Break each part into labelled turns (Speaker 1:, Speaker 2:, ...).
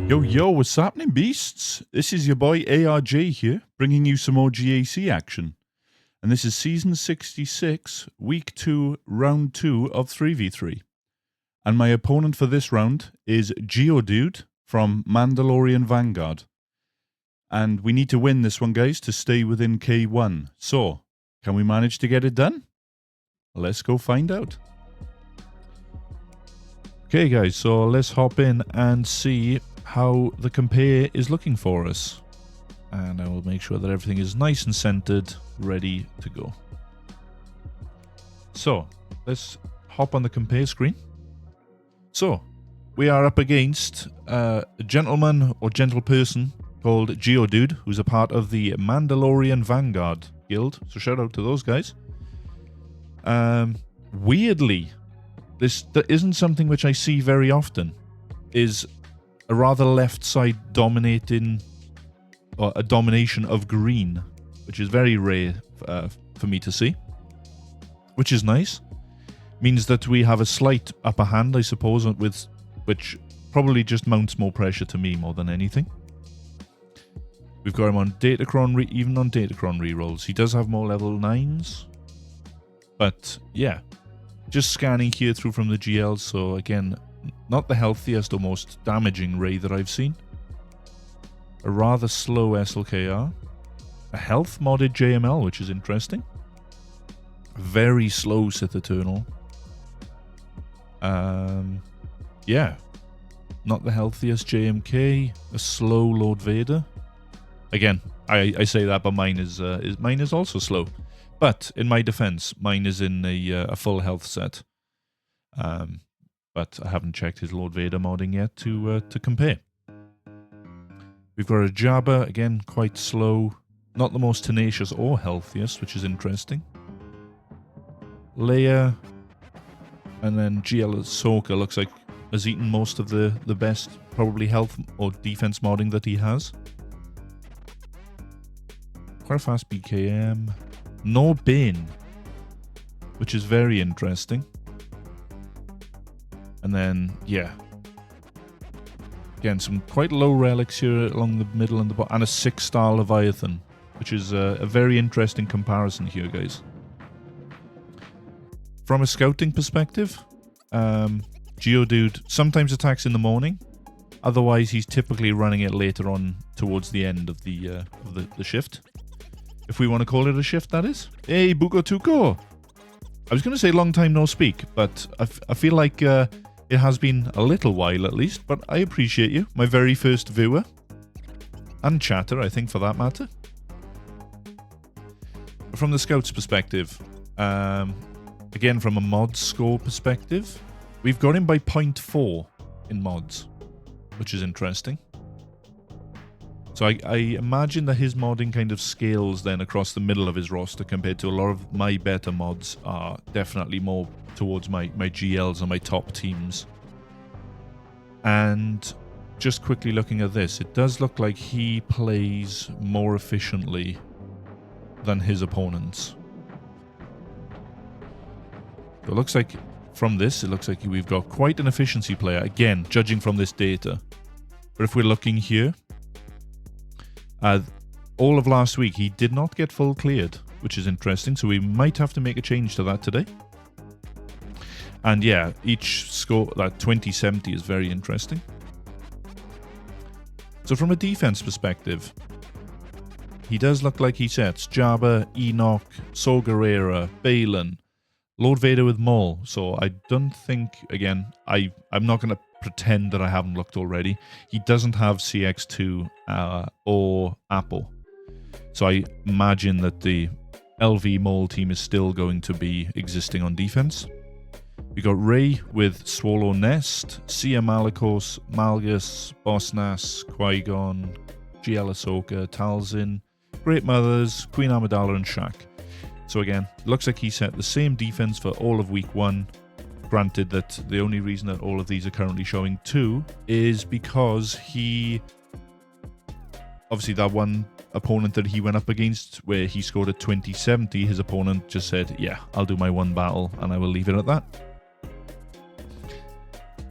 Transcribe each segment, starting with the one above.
Speaker 1: Yo, yo, what's happening, beasts? This is your boy ARJ here, bringing you some more GAC action. And this is Season 66, Week 2, Round 2 of 3v3. And my opponent for this round is Geodude from Mandalorian Vanguard. And we need to win this one, guys, to stay within K1. So, can we manage to get it done? Let's go find out. Okay, guys, so let's hop in and see how the compare is looking for us. And I will make sure that everything is nice and centered, ready to go. So, let's hop on the compare screen. So, we are up against a gentleman or gentle person called Geodude, who's a part of the Mandalorian Vanguard guild. So shout out to those guys. Weirdly, that isn't something which I see very often, is a rather left side dominating, or a domination of green, which is very rare for me to see, which is nice. Means that we have a slight upper hand, I suppose, with which probably just mounts more pressure to me more than anything. We've got him on Datacron, even on Datacron rerolls. He does have more level 9s, but yeah, just scanning here through from the GLs. So again, not the healthiest or most damaging Ray that I've seen. A rather slow SLKR. A health modded JML, which is interesting. A very slow Sith Eternal. Yeah. Not the healthiest JMK. A slow Lord Vader. Again, I say that, but mine is also slow. But in my defense, mine is in a full health set. But I haven't checked his Lord Vader modding yet to compare. We've got a Jabba, again, quite slow. Not the most tenacious or healthiest, which is interesting. Leia. And then Ahsoka looks like has eaten most of the best, probably health or defense modding that he has. Quite a fast BKM. No Bane, which is very interesting. And then, yeah. Again, some quite low relics here along the middle and the bottom. And a 6-star Leviathan, which is a very interesting comparison here, guys. From a scouting perspective, Geodude sometimes attacks in the morning. Otherwise, he's typically running it later on towards the end of the shift. If we want to call it a shift, that is. Hey, Buko Tuko! I was going to say long time no speak, but I feel like it has been a little while at least, but I appreciate you. My very first viewer. And chatter, I think, for that matter. From the scouts' perspective, again, from a mod score perspective, we've got him by 0.4 in mods, which is interesting. So I imagine that his modding kind of scales then across the middle of his roster compared to a lot of my better mods are definitely more towards my GLs and my top teams. And just quickly looking at this, it does look like he plays more efficiently than his opponents. So it looks like from this, it looks like we've got quite an efficiency player, again, judging from this data. But if we're looking here, all of last week, he did not get full cleared, which is interesting. So we might have to make a change to that today. And yeah, each score, that 2070 is very interesting. So from a defense perspective, he does look like he sets Jabba, Enoch, Saw Gerrera, Baylan, Lord Vader with Maul. So I don't think, again, I'm not going to pretend that I haven't looked already. He doesn't have CX2 or Apple. So I imagine that the LV Maul team is still going to be existing on defense. We got Rey with Swallow Nest, Cere Malicos, Malgus, Boss Nass, Qui-Gon, GL Ahsoka, Talzin, Great Mothers, Queen Amidala, and Shaak. So again, looks like he set the same defense for all of week 1. Granted that the only reason that all of these are currently showing 2 is because he... Obviously that one opponent that he went up against where he scored a 2070, his opponent just said, yeah, I'll do my one battle and I will leave it at that.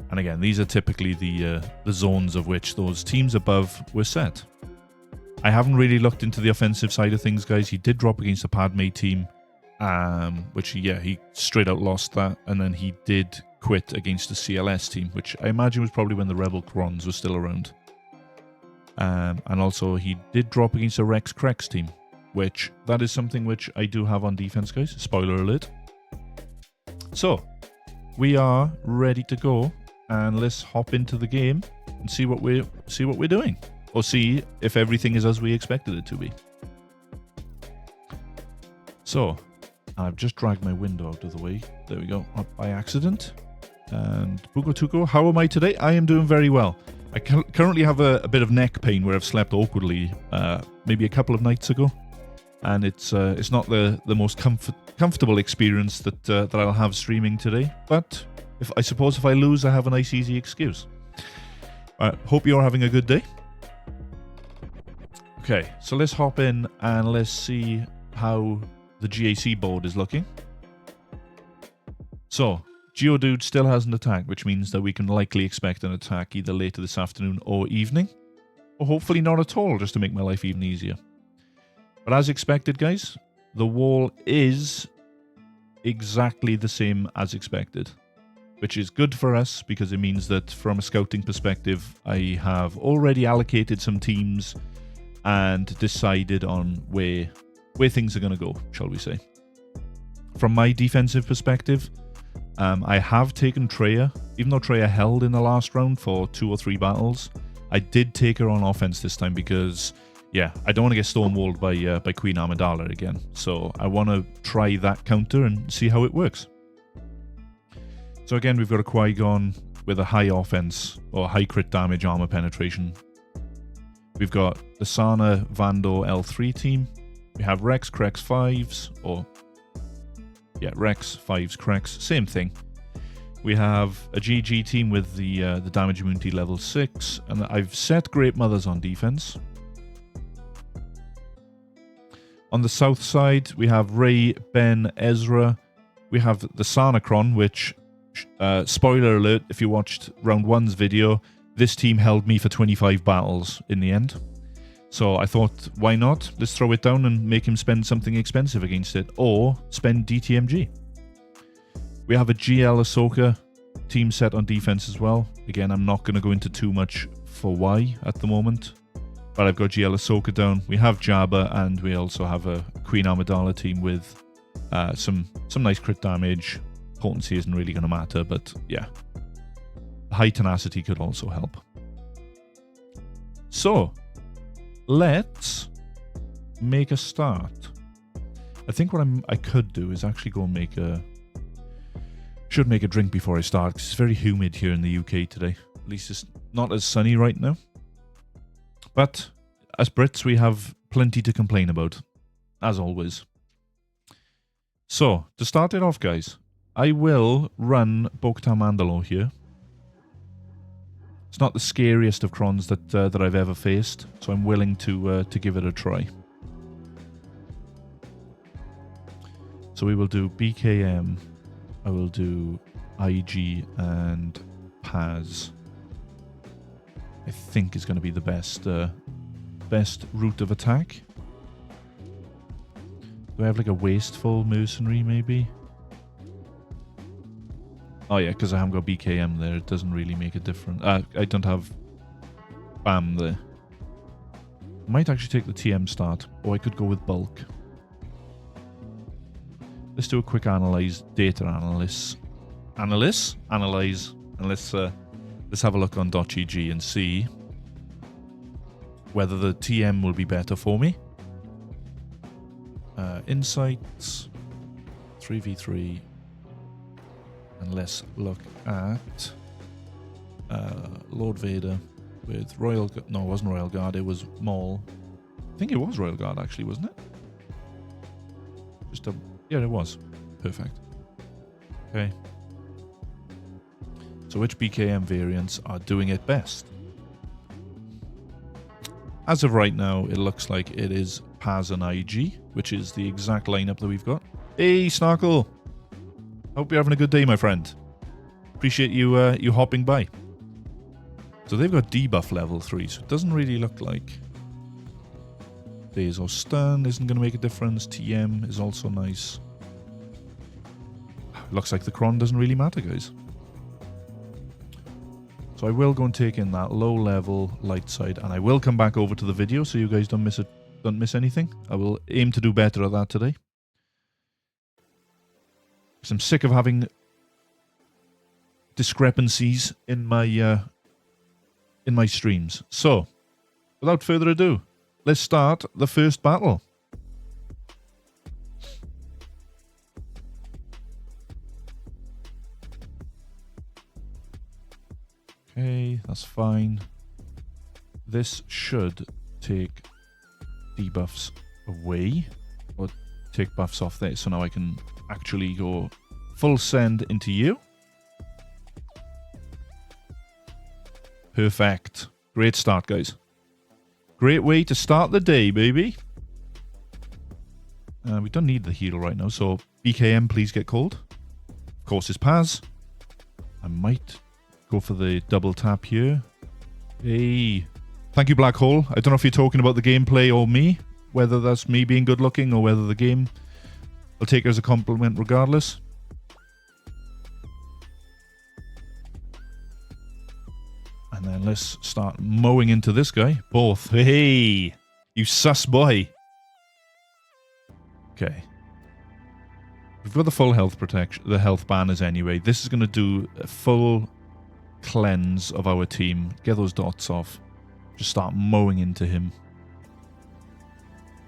Speaker 1: And again, these are typically the zones of which those teams above were set. I haven't really looked into the offensive side of things, guys. He did drop against the Padme team, which, yeah, he straight out lost that. And then he did quit against the CLS team, which I imagine was probably when the Rebel Crons were still around. And also, he did drop against a Rex Crex team, which that is something which I do have on defense, guys. Spoiler alert. So, we are ready to go, and let's hop into the game and see what we're doing. Or see if everything is as we expected it to be. So, I've just dragged my window out of the way. There we go, up by accident. And Buko Tuko, how am I today? I am doing very well. I currently have a bit of neck pain where I've slept awkwardly maybe a couple of nights ago. And it's not the most comfortable experience that I'll have streaming today. But I suppose if I lose, I have a nice easy excuse. Hope you're having a good day. Okay, so let's hop in and let's see how the GAC board is looking. So, Geodude still hasn't attacked, which means that we can likely expect an attack either later this afternoon or evening. Or hopefully not at all, just to make my life even easier. But as expected, guys, the wall is exactly the same as expected. Which is good for us, because it means that from a scouting perspective, I have already allocated some teams and decided on where things are going to go, shall we say. From my defensive perspective, I have taken Traya. Even though Traya held in the last round for 2 or 3 battles, I did take her on offense this time because, yeah, I don't want to get stonewalled by Queen Amidala again. So I want to try that counter and see how it works. So again, we've got a Qui-Gon with a high offense or high crit damage armor penetration. We've got the Sana Vando L3 team. We have Rex Crex 5s, or yeah, Rex 5s Crex, same thing. We have a GG team with the damage immunity level 6, and I've set Great Mothers on defense. On the south side, we have Rey, Ben, Ezra. We have the Sawcron, which, spoiler alert, if you watched round 1's video, this team held me for 25 battles in the end. So I thought, why not? Let's throw it down and make him spend something expensive against it. Or spend DTMG. We have a GL Ahsoka team set on defense as well. Again, I'm not going to go into too much for why at the moment. But I've got GL Ahsoka down. We have Jabba, and we also have a Queen Amidala team with some nice crit damage. Potency isn't really going to matter, but yeah. High tenacity could also help. So, let's make a start. I think what I could do is actually go and make a... Should make a drink before I start, because it's very humid here in the UK today. At least it's not as sunny right now. But, as Brits, we have plenty to complain about, as always. So, to start it off, guys, I will run Bo-Katan Mandalore here. It's not the scariest of crons that I've ever faced, so I'm willing to give it a try. So we will do BKM, I will do IG and Paz. I think is going to be the best route of attack. Do I have like a wasteful mercenary maybe? Oh yeah, because I haven't got BKM there, it doesn't really make a difference. I don't have BAM there. I might actually take the TM start, or I could go with bulk. Let's do a quick analyze, data analyze, and let's have a look on .gg and see whether the TM will be better for me. Insights, 3v3. And let's look at Lord Vader with Royal... No, it wasn't Royal Guard, it was Maul. I think it was Royal Guard, actually, wasn't it? Just a... Yeah, it was. Perfect. Okay. So which BKM variants are doing it best? As of right now, it looks like it is Paz and IG, which is the exact lineup that we've got. Hey, Snarkle! Hope you're having a good day, my friend. Appreciate you you hopping by. So they've got debuff level 3, so it doesn't really look like Daze or Stun isn't going to make a difference. TM is also nice. Looks like the Cron doesn't really matter, guys. So I will go and take in that low level light side, and I will come back over to the video so you guys don't miss it, don't miss anything. I will aim to do better at that today. Because I'm sick of having discrepancies in my streams. So, without further ado, let's start the first battle. Okay, that's fine. This should take debuffs away, or take buffs off there, so now I can actually go full send into you. Perfect. Great start, guys. Great way to start the day, baby. We don't need the heal right now, so BKM, please get called. Of course, it's Paz. I might go for the double tap here. Hey. Thank you, Black Hole. I don't know if you're talking about the gameplay or me, whether that's me being good looking or whether the game. I'll take it as a compliment regardless. And then let's start mowing into this guy. Both. Hey, you sus boy. Okay. We've got the full health protection, the health banners anyway. This is going to do a full cleanse of our team. Get those dots off. Just start mowing into him.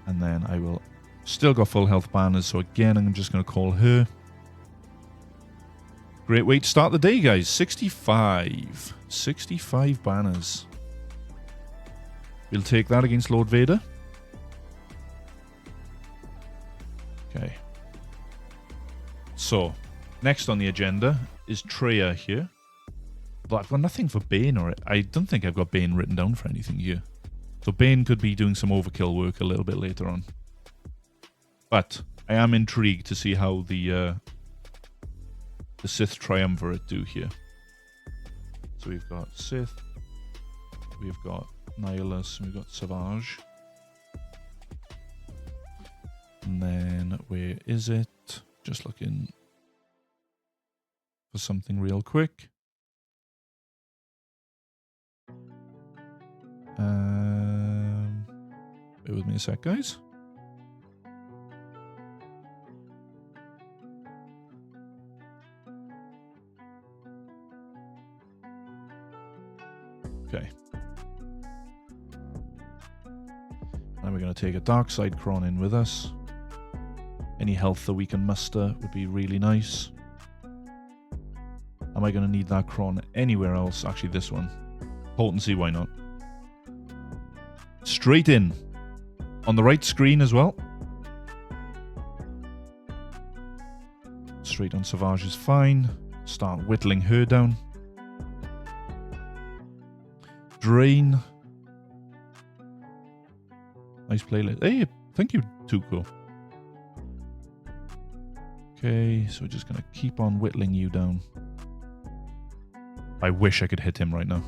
Speaker 1: And then I will still got full health banners. So again, I'm just going to call her. Great way to start the day, guys. 65. 65 banners. We'll take that against Lord Vader. Okay. So, next on the agenda is Traya here. But I've got nothing for Bane, or I don't think I've got Bane written down for anything here. So Bane could be doing some overkill work a little bit later on. But I am intrigued to see how the Sith Triumvirate do here. So we've got Sith, we've got Nihilus, and we've got Savage. And then, where is it? Just looking for something real quick. Bear with me a sec, guys. Okay. Now we're going to take a dark side Cron in with us. Any health that we can muster would be really nice. Am I going to need that Cron anywhere else? Actually, this one. Potency, why not? Straight in. On the right screen as well. Straight on Savage is fine. Start whittling her down. Drain. Nice playlist. Hey, thank you, Tuko. Okay, so we're just going to keep on whittling you down. I wish I could hit him right now.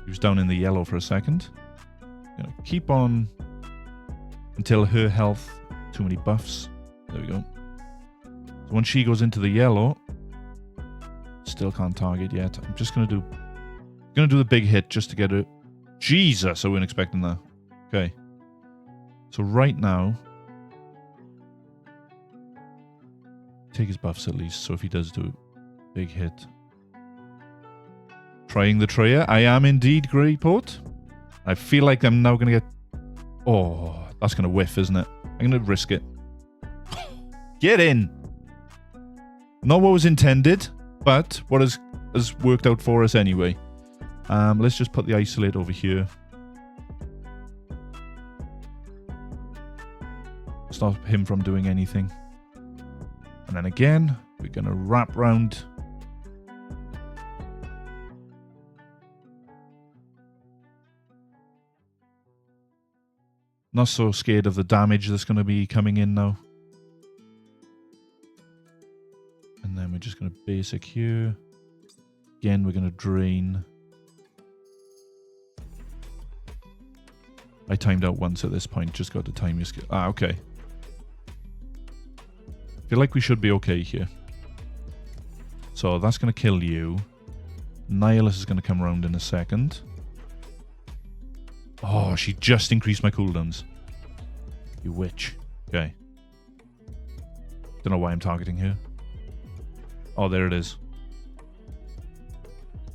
Speaker 1: He was down in the yellow for a second. Going to keep on until her health, too many buffs. There we go. So when she goes into the yellow, still can't target yet. I'm just going to do the big hit just to get her. Jesus, I wasn't expecting that. Okay. So right now, take his buffs at least. So if he does do a big hit. Trying the Traya. I am indeed Greyport. I feel like I'm now going to get... Oh, that's going to whiff, isn't it? I'm going to risk it. Get in! Not what was intended, but what has worked out for us anyway. Let's just put the isolate over here. Stop him from doing anything. And then again, we're going to wrap round. Not so scared of the damage that's going to be coming in now. And then we're just going to basic here. again, we're going to drain. I timed out once at this point. Just got to time your skill. Ah, okay. Feel like we should be okay here. So that's going to kill you. Nihilus is going to come around in a second. Oh, she just increased my cooldowns. You witch. Okay. Don't know why I'm targeting her. Oh, there it is.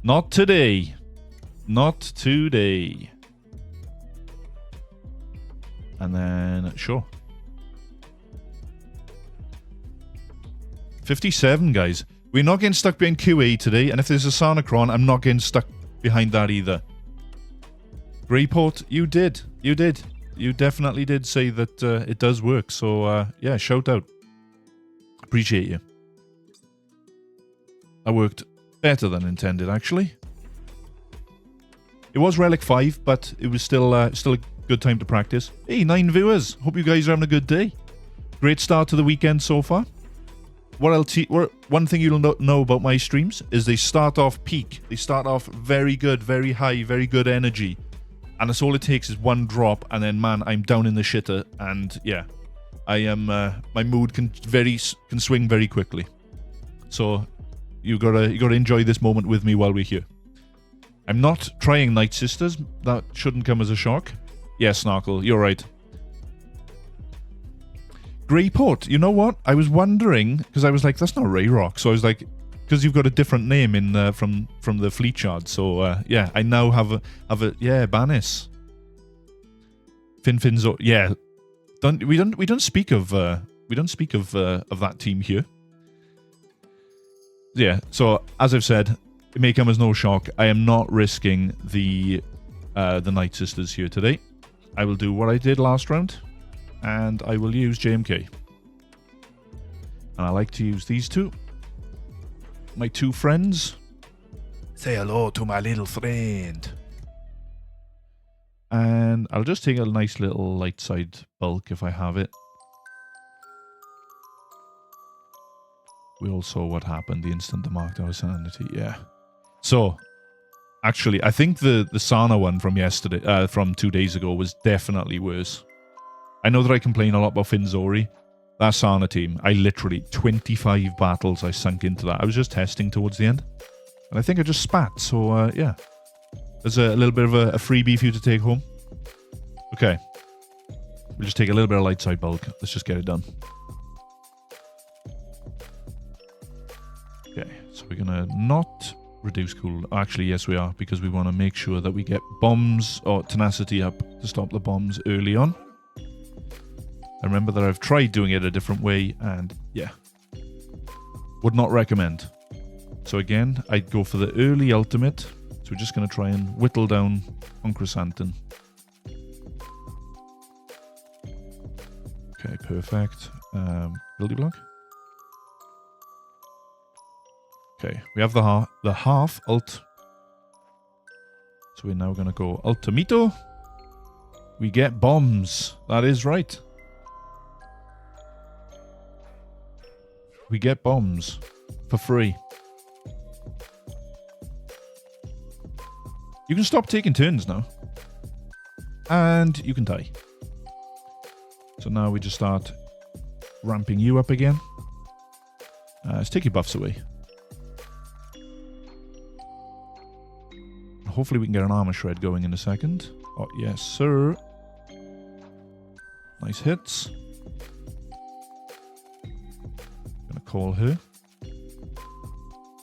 Speaker 1: Not today. Not today. And then, sure. 57, guys. We're not getting stuck behind QA today, and if there's a Sawcron, I'm not getting stuck behind that either. Greyport, you did. You did. You definitely did say that it does work, so yeah, shout out. Appreciate you. That worked better than intended, actually. It was Relic 5, but it was still a good time to practice. Hey, 9 viewers. Hope you guys are having a good day. Great start to the weekend so far. One thing you'll know about my streams is they start off peak. They start off very good, very high, very good energy. And that's all it takes is one drop, and then, man, I'm down in the shitter. And, yeah, I am, my mood can swing very quickly. So, you gotta enjoy this moment with me while we're here. I'm not trying Nightsisters. That shouldn't come as a shock. Yes, Snarkle, you're right. Greyport, you know what? I was wondering, because I was like, that's not Rayrock. So I was like, because you've got a different name in from the fleet shard. So yeah, I now have a yeah, Banis. Finfinzo, yeah. We don't speak of that team here. Yeah, so as I've said, it may come as no shock. I am not risking the Nightsisters here today. I will do what I did last round, and I will use JMK. And I like to use these two. My two friends. Say hello to my little friend. And I'll just take a nice little light side bulk if I have it. We all saw what happened the instant they marked our sanity. Yeah. So, actually, I think the Sana one from yesterday, from 2 days ago, was definitely worse. I know that I complain a lot about Finzori. That Sana team, I literally, 25 battles I sunk into that. I was just testing towards the end. And I think I just spat, so yeah. There's a little bit of a freebie for you to take home. Okay. We'll just take a little bit of light side bulk. Let's just get it done. Okay, so we're gonna not reduce cool. Actually, yes, we are, because we want to make sure that we get bombs or tenacity up to stop the bombs early on. I remember that I've tried doing it a different way, and yeah, would not recommend. So again, I'd go for the early ultimate. So we're just going to try and whittle down on Chrysanthemum. Okay, perfect. Building block. Okay, we have the half ult. So we're now going to go Ultimito. We get bombs. That is right. We get bombs for free. You can stop taking turns now. And you can die. So now we just start ramping you up again. Let's take your buffs away. Hopefully we can get an armor shred going in a second. Oh, yes, sir. Nice hits. Gonna call her.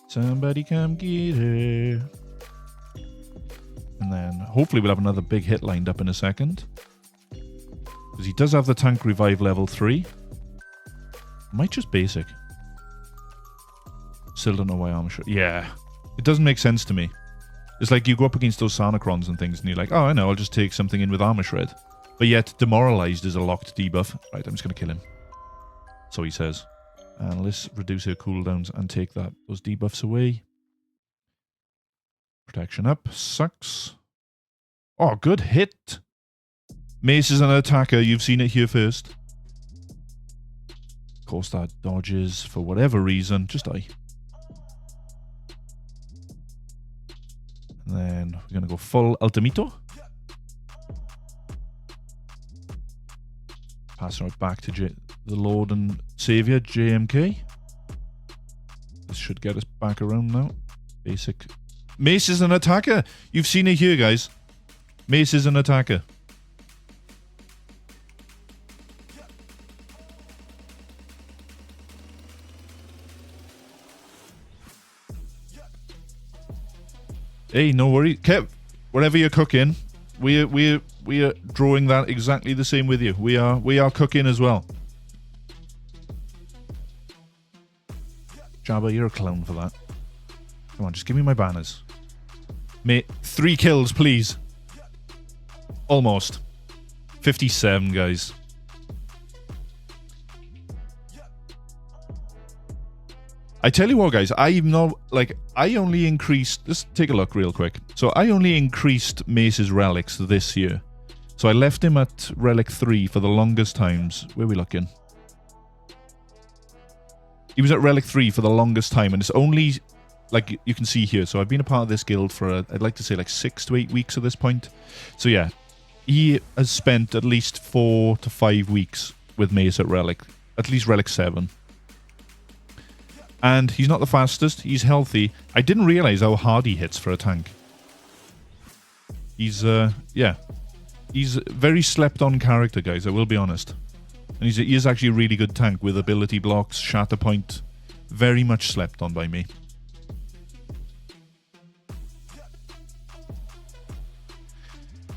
Speaker 1: Somebody come get her. And then hopefully we'll have another big hit lined up in a second. Because he does have the tank revive level 3. Might just basic. Still don't know why armor shred. Yeah. It doesn't make sense to me. It's like you go up against those Sawcrons and things and you're like, oh, I know, I'll just take something in with armor shred. But yet, demoralized is a locked debuff. Right, I'm just going to kill him. So he says. And let's reduce her cooldowns and take those debuffs away. Protection up. Sucks. Oh, good hit. Mace is an attacker. You've seen it here first. Of course, that dodges for whatever reason. Just die. And then we're going to go full Ultimito. Passing it back to the Lord and Savior, JMK. This should get us back around now. Basic. Mace is an attacker. You've seen it here, guys. Mace is an attacker. Hey, no worry. Kev, whatever you're cooking, we are drawing that exactly the same with you. We are cooking as well. Jabba, you're a clown for that. Come on, just give me my banners. Mate, 3 kills, please. Almost. 57, guys. I tell you what, guys, I only increased... Let's take a look real quick. So I only increased Mace's relics this year. So I left him at relic 3 for the longest times. Where are we looking? He was at relic 3 for the longest time, and it's only, like you can see here. So I've been a part of this guild for, I'd like to say, like 6 to 8 weeks at this point. So yeah, he has spent at least 4 to 5 weeks with Mace at least relic 7. And he's not the fastest. He's healthy. I didn't realize how hard he hits for a tank. He's, yeah. He's a very slept-on character, guys, I will be honest. And he is actually a really good tank with ability blocks, shatter point. Very much slept on by me.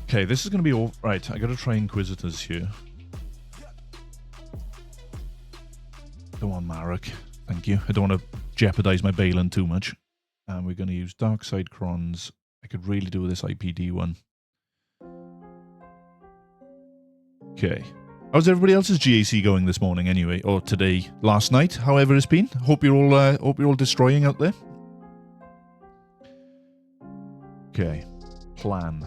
Speaker 1: Okay, this is going to be all... Right, I got to try Inquisitors here. Go on, Marek. Thank you. I don't want to jeopardize my Baylan too much. And we're going to use Darkside Crons. I could really do with this IPD one. Okay. How's everybody else's GAC going this morning anyway? Or today, last night, however it's been. Hope you're all destroying out there. Okay. Plan.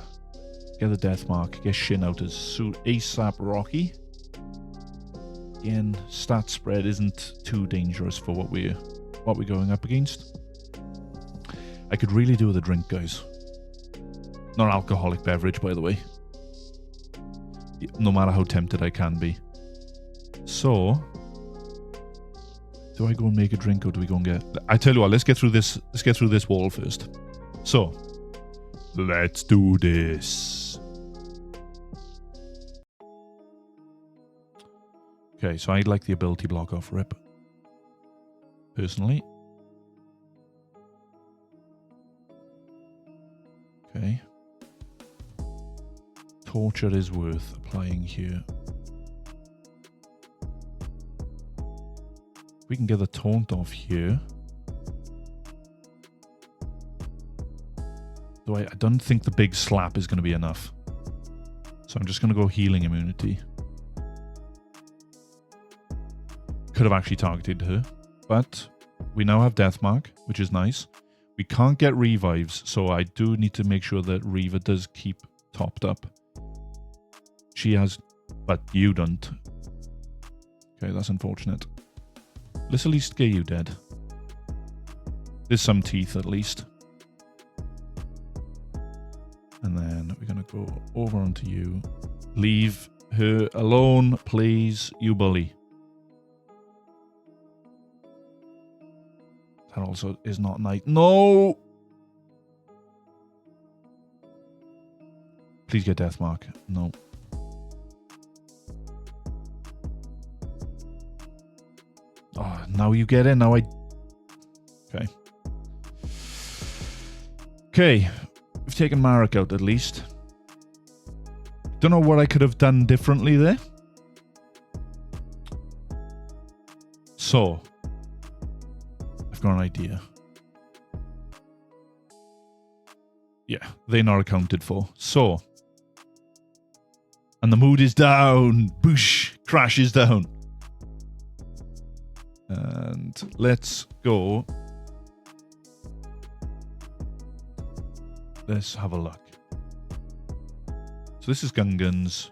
Speaker 1: Get the death mark. Get Shin out as ASAP Rocky. Again, stat spread isn't too dangerous for what we're going up against. I could really do with a drink, guys. Not alcoholic beverage, by the way. No matter how tempted I can be. So, do I go and make a drink, or do we go and get... I tell you what, let's get through this wall first. So, let's do this. Okay, so I'd like the ability block off rip. Personally. Okay. Torture is worth applying here. We can get the taunt off here. Though I don't think the big slap is going to be enough. So I'm just going to go healing immunity. Could have actually targeted her. But we now have Deathmark, which is nice. We can't get revives, so I do need to make sure that Reva does keep topped up. She has, but you don't. Okay, that's unfortunate. Let's at least get you dead. There's some teeth at least. And then we're going to go over onto you. Leave her alone, please, you bully. That also is not night. No! Please get Deathmark. No. Oh, now you get in. Now I... Okay. Okay. We've taken Marek out at least. Don't know what I could have done differently there. So... I've got an idea. Yeah, they're not accounted for. So... And the mood is down. Boosh! Crashes down. And let's go. Let's have a look. So this is Gungans.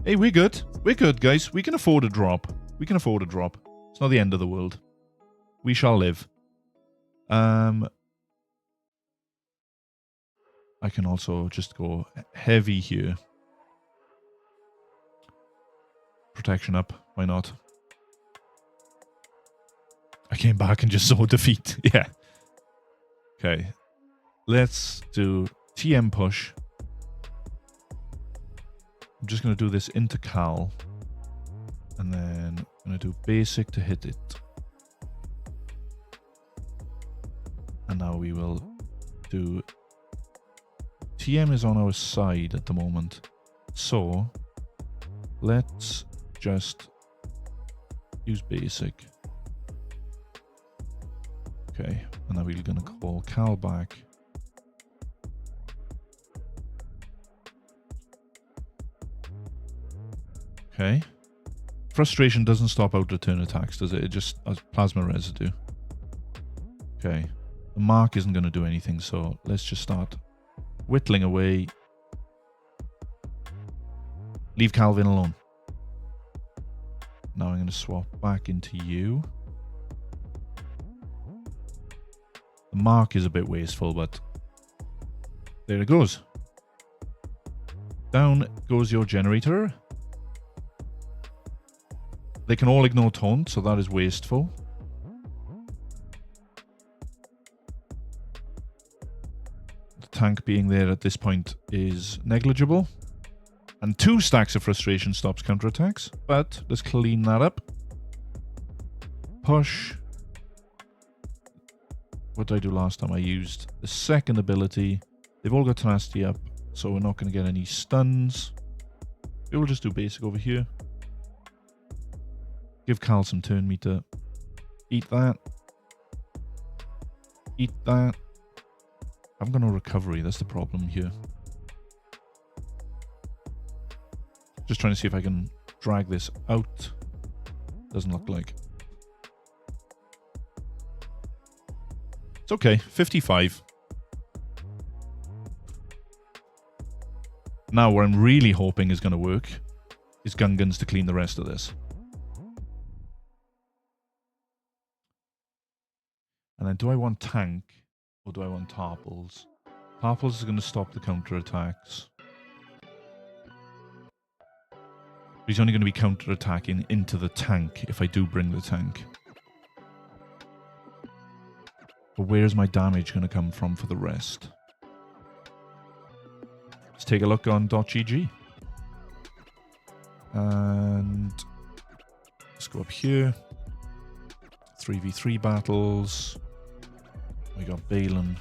Speaker 1: Hey, we're good. We're good, guys. We can afford a drop. We can afford a drop. It's not the end of the world. We shall live. I can also just go heavy here. Protection up. Why not? I came back and just saw defeat. Yeah. Okay. Let's do TM push. I'm just going to do this into Cal. And then I'm going to do basic to hit it. And now we will do... TM is on our side at the moment. So, let's just use basic. Okay, and now we're going to call Cal back. Okay. Frustration doesn't stop out return attacks, does it? It just has plasma residue. Okay. The mark isn't going to do anything, so let's just start whittling away. Leave Calvin alone. Now I'm going to swap back into you. The mark is a bit wasteful, but there it goes. Down goes your generator. They can all ignore taunt, so that is wasteful. The tank being there at this point is negligible. And 2 stacks of frustration stops counterattacks, but let's clean that up. Push. What did I do last time? I used the second ability. They've all got tenacity up, so we're not going to get any stuns. We will just do basic over here. Give Cal some turn meter. Eat that. Eat that. I haven't got no recovery. That's the problem here. Just trying to see if I can drag this out. Doesn't look like. It's okay. 55. Now, what I'm really hoping is going to work is Gungans to clean the rest of this. And then do I want tank or do I want Tarples? Tarples is going to stop the counterattacks. He's only going to be counterattacking into the tank if I do bring the tank. But where's my damage going to come from for the rest? Let's take a look on .gg. And let's go up here. 3v3 battles. We got Baylan,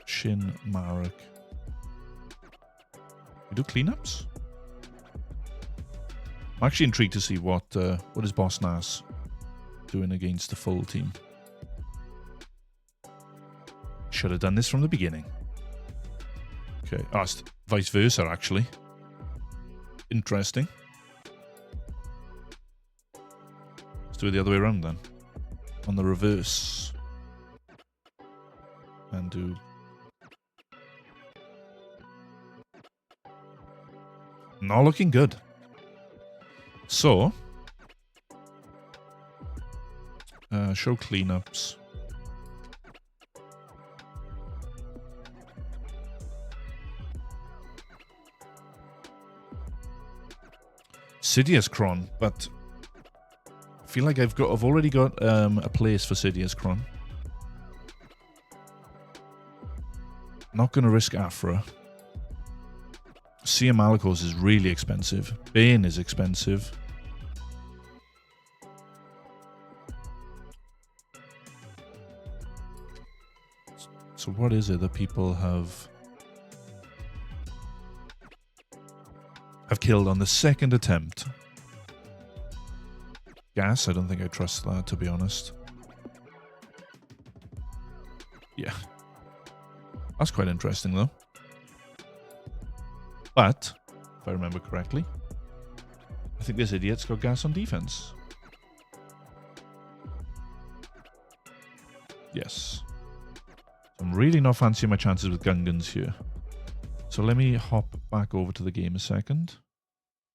Speaker 1: Shin, Marek. We do cleanups? I'm actually intrigued to see what is Boss Nass doing against the full team. Should have done this from the beginning. Okay, oh, it's vice versa actually. Interesting. Let's do it the other way around then. On the reverse. And do... Not looking good. So... show cleanups. Sidiouscron, but... I feel like I've already got a place for Sidiouscron. Not going to risk Afra. Cere Malicos is really expensive. Bane is expensive. So what is it that people have killed on the second attempt? Gas, I don't think I trust that, to be honest. Yeah. That's quite interesting, though. But, if I remember correctly, I think this idiot's got gas on defense. Yes. I'm really not fancying my chances with Gungans here. So let me hop back over to the game a second.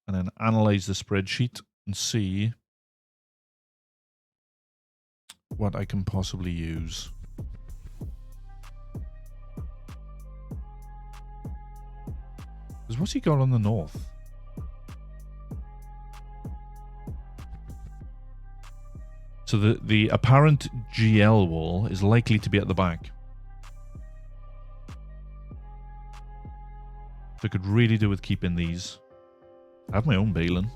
Speaker 1: And then analyze the spreadsheet and see what I can possibly use. Because what's he got on the north? So the apparent GL wall is likely to be at the back. So I could really do with keeping these. I have my own Baylan.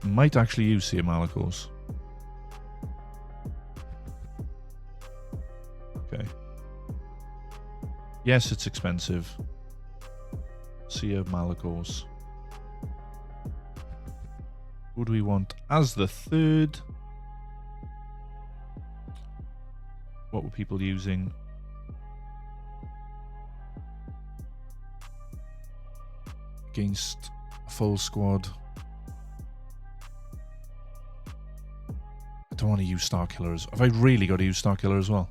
Speaker 1: Might actually use Cere Malicos. Okay. Yes, it's expensive. Cere Malicos. Who do we want as the third? What were people using? Against a full squad. I don't want to use Star Killers. Have I really got to use Star Killer as well?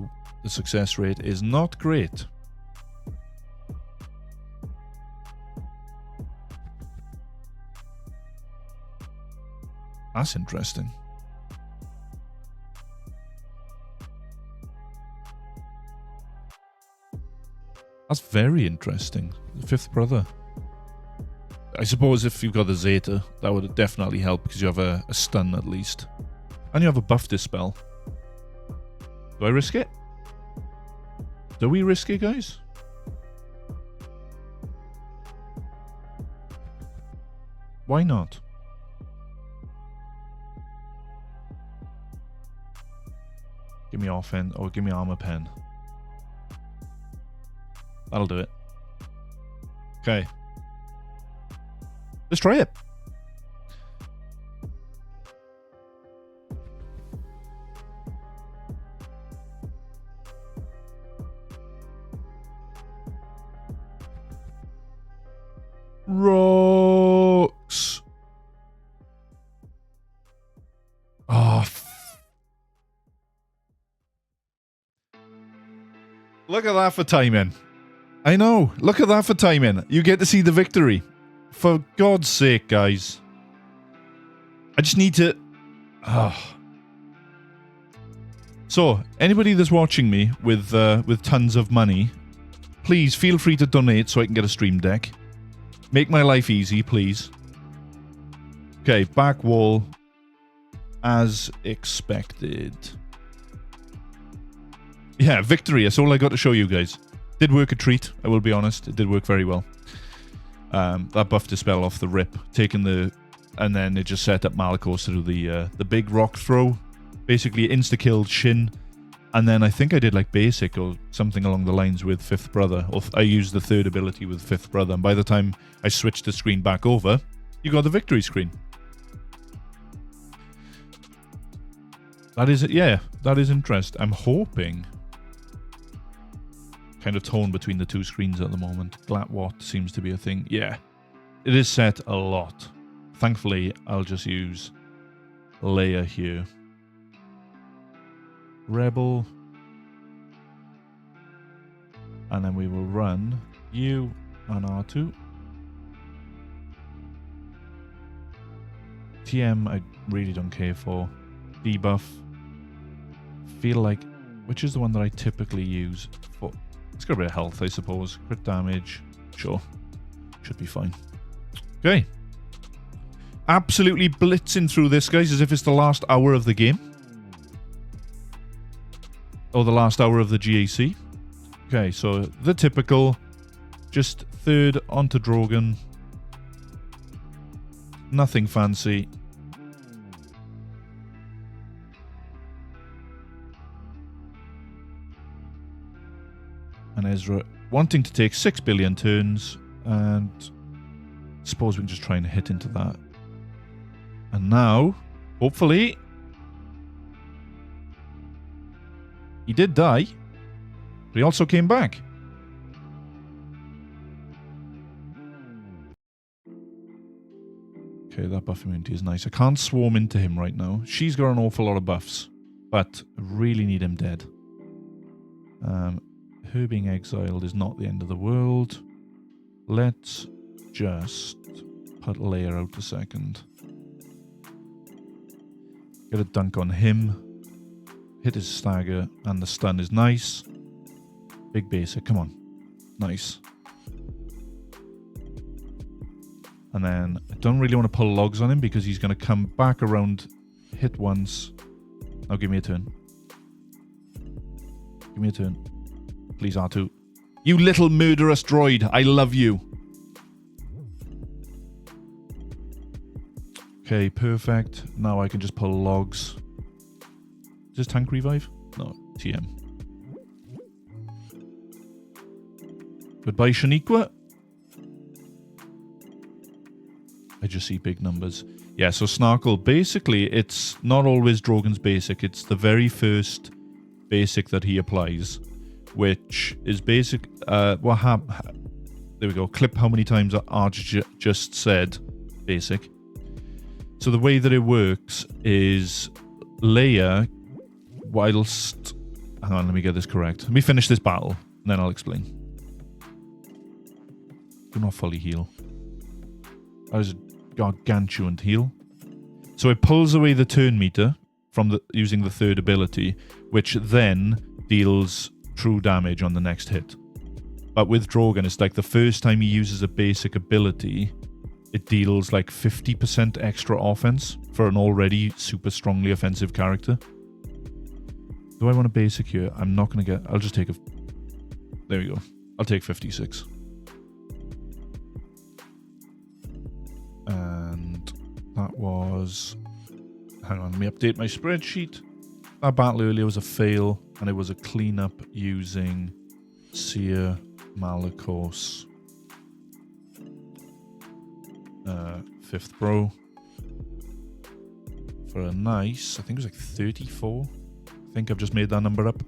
Speaker 1: Ooh, the success rate is not great. That's interesting. That's very interesting. The fifth brother. I suppose if you've got the Zeta, that would definitely help because you have a stun at least. And you have a buff dispel. Do I risk it? Do we risk it, guys? Why not? Give me offense or give me armor pen. That'll do it. Okay. Let's try it. Rocks. Oh, look at that for timing. I know. Look at that for timing. You get to see the victory. For God's sake, guys. I just need to... So, anybody that's watching me with tons of money, please feel free to donate so I can get a stream deck. Make my life easy, please. Okay, back wall. As expected. Yeah, victory. That's all I got to show you guys. Did work a treat, I will be honest. It did work very well. That buff dispel off the rip, taking the, and then it just set up Malicos to do the big rock throw, basically insta killed Shin, and then I think I did like basic or something along the lines with fifth brother, or I used the third ability with fifth brother, and by the time I switched the screen back over, you got the victory screen. That is it. Yeah, that is interesting. I'm hoping. Kind of torn between the two screens at the moment. GLAT Watt seems to be a thing. Yeah, it is set a lot. Thankfully, I'll just use Leia here. Rebel. And then we will run U and R2. TM, I really don't care for. Debuff. Feel like, which is the one that I typically use for... It's got a bit of health, I suppose. Crit damage. Sure. Should be fine. Okay. Absolutely blitzing through this, guys, as if it's the last hour of the game. Or the last hour of the GAC. Okay, so the typical. Just third onto Drogon. Nothing fancy. And Ezra wanting to take 6 billion turns, and I suppose we can just try and hit into that. And now, hopefully, he did die, but he also came back. Okay, that buff immunity is nice. I can't swarm into him right now. She's got an awful lot of buffs, but I really need him dead. Her being exiled is not the end of the world. Let's just put Leia out a second. Get a dunk on him. Hit his stagger, and the stun is nice. Big basic, come on. Nice. And then I don't really want to pull logs on him because he's going to come back around, hit once. Now give me a turn. Give me a turn. Please, R2. You little murderous droid. I love you. Okay, perfect. Now I can just pull logs. Is this tank revive? No, TM. Goodbye, Shaniqua. I just see big numbers. Yeah, so Snarkle, basically, it's not always Drogon's basic. It's the very first basic that he applies, which is basic. There we go. Clip how many times Arch just said basic. So the way that it works is Leia, whilst... Hang on, let me get this correct. Let me finish this battle, and then I'll explain. Do not fully heal. That is a gargantuan heal. So it pulls away the turn meter from using the third ability, which then deals true damage on the next hit. But with Drogon, it's like the first time he uses a basic ability, it deals like 50% extra offense for an already super strongly offensive character. Do I want a basic here? I'm not going to get... I'll just take a... There we go. I'll take 56. And that was... Hang on, let me update my spreadsheet. That battle earlier was a fail, and it was a cleanup using Cere, Malicos, 5th Bro, for a nice, I think it was like 34. I think I've just made that number up.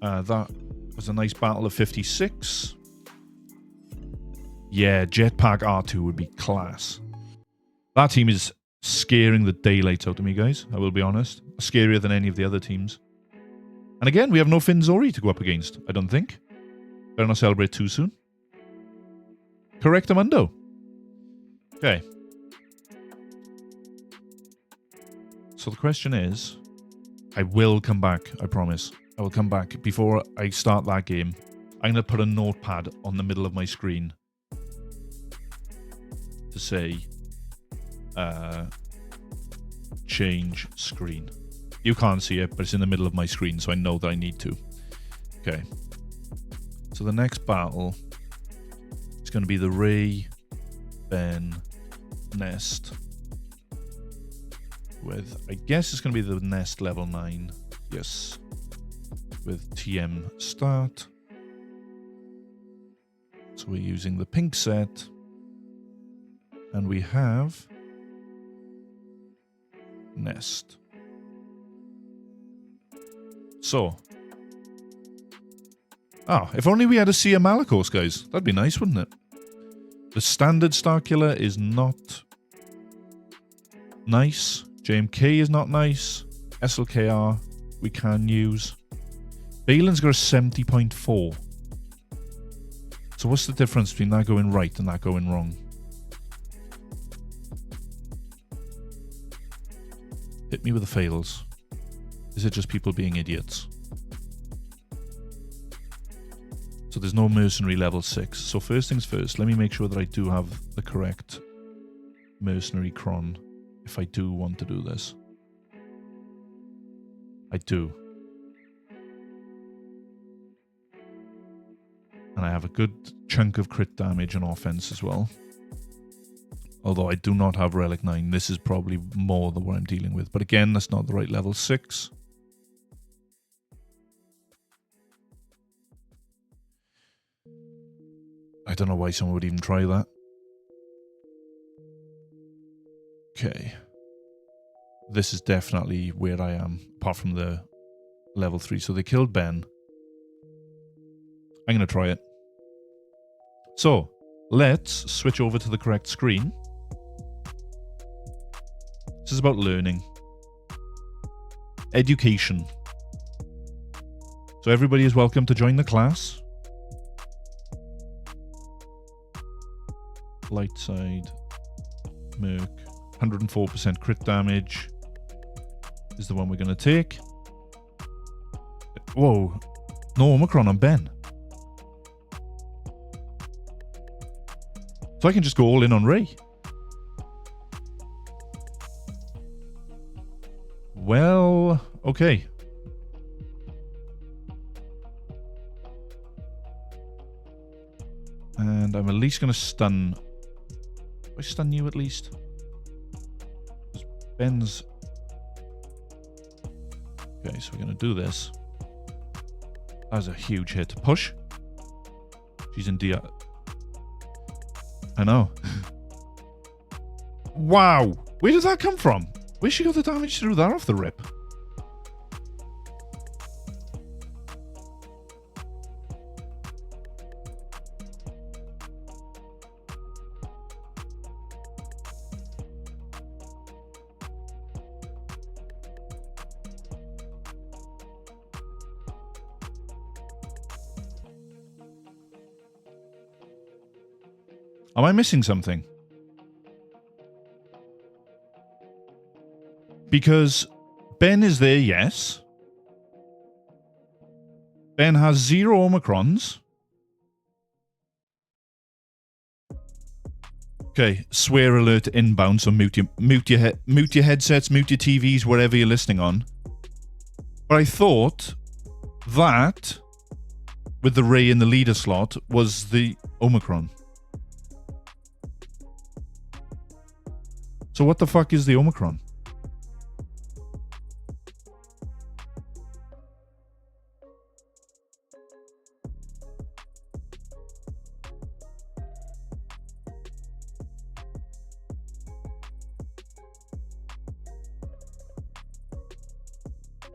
Speaker 1: That was a nice battle of 56. Yeah, Jetpack R2 would be class. That team is scaring the daylights out of me, guys. I will be honest. Scarier than any of the other teams. And again, we have no Finn Zori to go up against, I don't think. Better not celebrate too soon. Correctamundo. Okay. So the question is, I will come back, I promise. I will come back before I start that game. I'm going to put a notepad on the middle of my screen to say, change screen. You can't see it, but it's in the middle of my screen, so I know that I need to. Okay. So the next battle is going to be the Rey Ben Nest with, I guess it's going to be the Nest level 9. Yes. With TM start. So we're using the pink set. And we have Nest. So. Oh, if only we had a Cere Malicos, guys. That'd be nice, wouldn't it? The standard Starkiller is not nice. JMK is not nice. SLKR we can use. Baylan's got a 70.4. So what's the difference between that going right and that going wrong? Hit me with the fails. Is it just people being idiots? So there's no mercenary level 6. So first things first, let me make sure that I do have the correct mercenary cron if I do want to do this. I do. And I have a good chunk of crit damage and offense as well. Although I do not have Relic 9. This is probably more than what I'm dealing with. But again, that's not the right level 6. I don't know why someone would even try that. Okay. This is definitely where I am, apart from the level 3. So they killed Ben. I'm going to try it. So, let's switch over to the correct screen. This is about learning. Education. So everybody is welcome to join the class. Light side. Merc. 104% crit damage is the one we're going to take. Whoa. No Omicron on Ben. So I can just go all in on Ray. Well, okay. And I'm at least going to stun. I stun you at least. Ben's. Okay, so we're going to do this. That was a huge hit. Push. She's in DR. I know. Wow. Where did that come from? Where she got the damage through that off the rip? Am I missing something? Because Ben is there, yes. Ben has 0 Omicrons. Okay, swear alert inbound, so mute your headsets, mute your TVs, wherever you're listening on. But I thought that, with the Ray in the leader slot, was the Omicron. So what the fuck is the Omicron?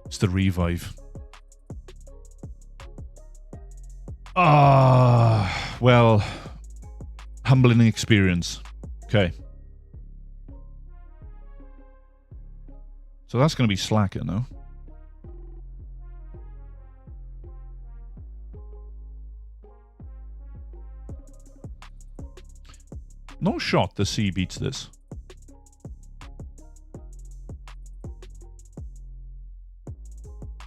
Speaker 1: It's the revive. Ah, well, humbling experience. Okay. So that's going to be Slacker, no? No shot the C beats this.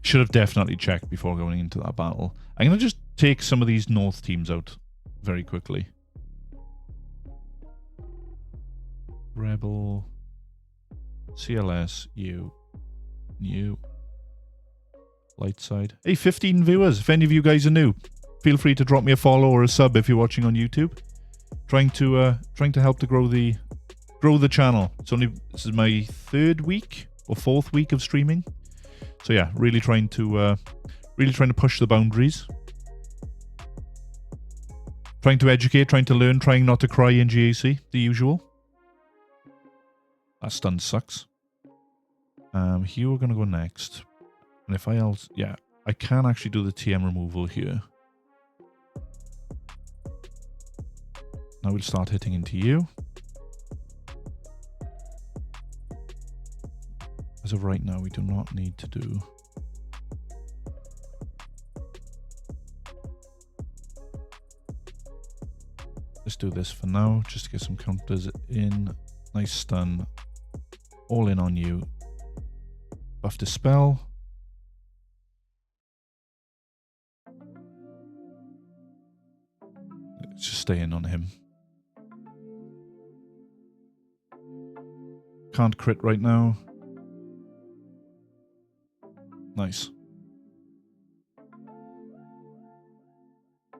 Speaker 1: Should have definitely checked before going into that battle. I'm going to just take some of these North teams out very quickly. Rebel... CLS, you, light side. Hey, 15 viewers. If any of you guys are new, feel free to drop me a follow or a sub if you're watching on YouTube. Trying to help to grow the channel. This is my 3rd week or 4th week of streaming. So yeah, really trying to push the boundaries. Trying to educate, trying to learn, trying not to cry in GAC, the usual. That stun sucks. Here we're going to go next. And if I can actually do the TM removal here. Now we'll start hitting into you. As of right now, we do not need to do... Let's do this for now, just to get some counters in. Nice stun. All in on you. Buff Dispel. Let's just stay in on him. Can't crit right now. Nice.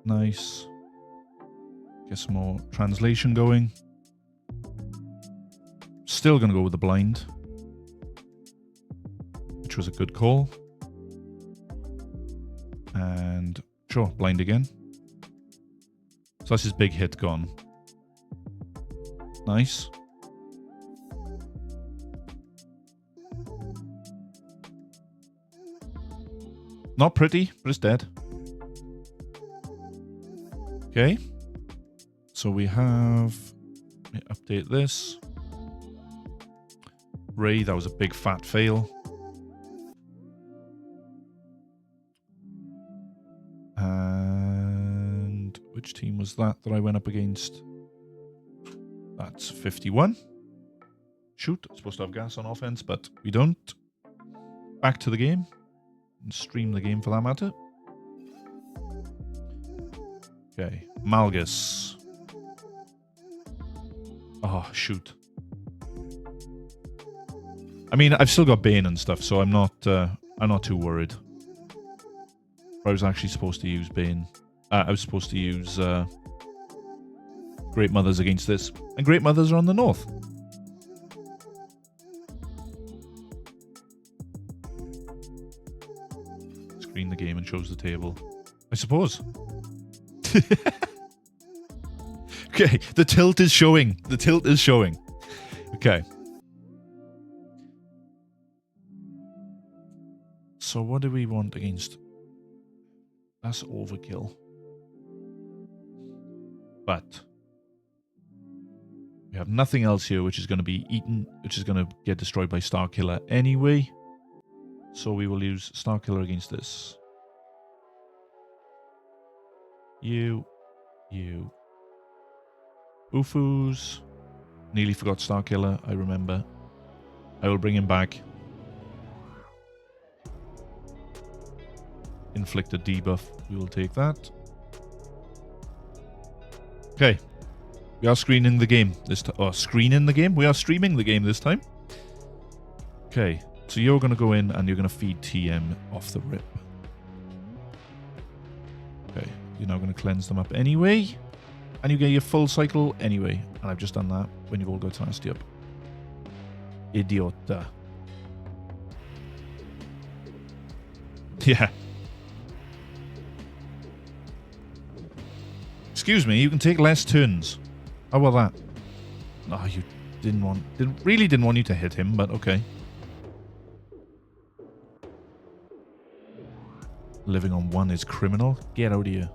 Speaker 1: Nice. Get some more translation going. Still going to go with the blind, which was a good call. And sure, blind again. So that's his big hit gone. Nice. Not pretty, but it's dead. Okay. So we have... Let me update this. Ray, that was a big fat fail. And which team was that I went up against? That's 51. Shoot, supposed to have gas on offense, but we don't. Back to the game. And stream the game for that matter. Okay, Malgus. Oh, shoot. I mean, I've still got Bane and stuff, so I'm not too worried. I was actually supposed to use Bane. I was supposed to use Great Mothers against this. And Great Mothers are on the north. Screen the game and shows the table. I suppose. Okay, the tilt is showing. The tilt is showing. Okay. So what do we want against? That's overkill. But we have nothing else here which is going to be eaten, which is going to get destroyed by Starkiller anyway. So we will use Starkiller against this. You. Ufus. Nearly forgot Starkiller, I remember. I will bring him back. Inflict a debuff. We will take that. Okay. We are screening the game this time. Oh, screening the game? We are streaming the game this time. Okay. So you're going to go in and you're going to feed TM off the rip. Okay. You're now going to cleanse them up anyway. And you get your full cycle anyway. And I've just done that when you've all got nasty up. Idiota. Yeah. Excuse me, you can take less turns. How about that? Oh, you really didn't want you to hit him, but okay. Living on 1 is criminal. Get out of here.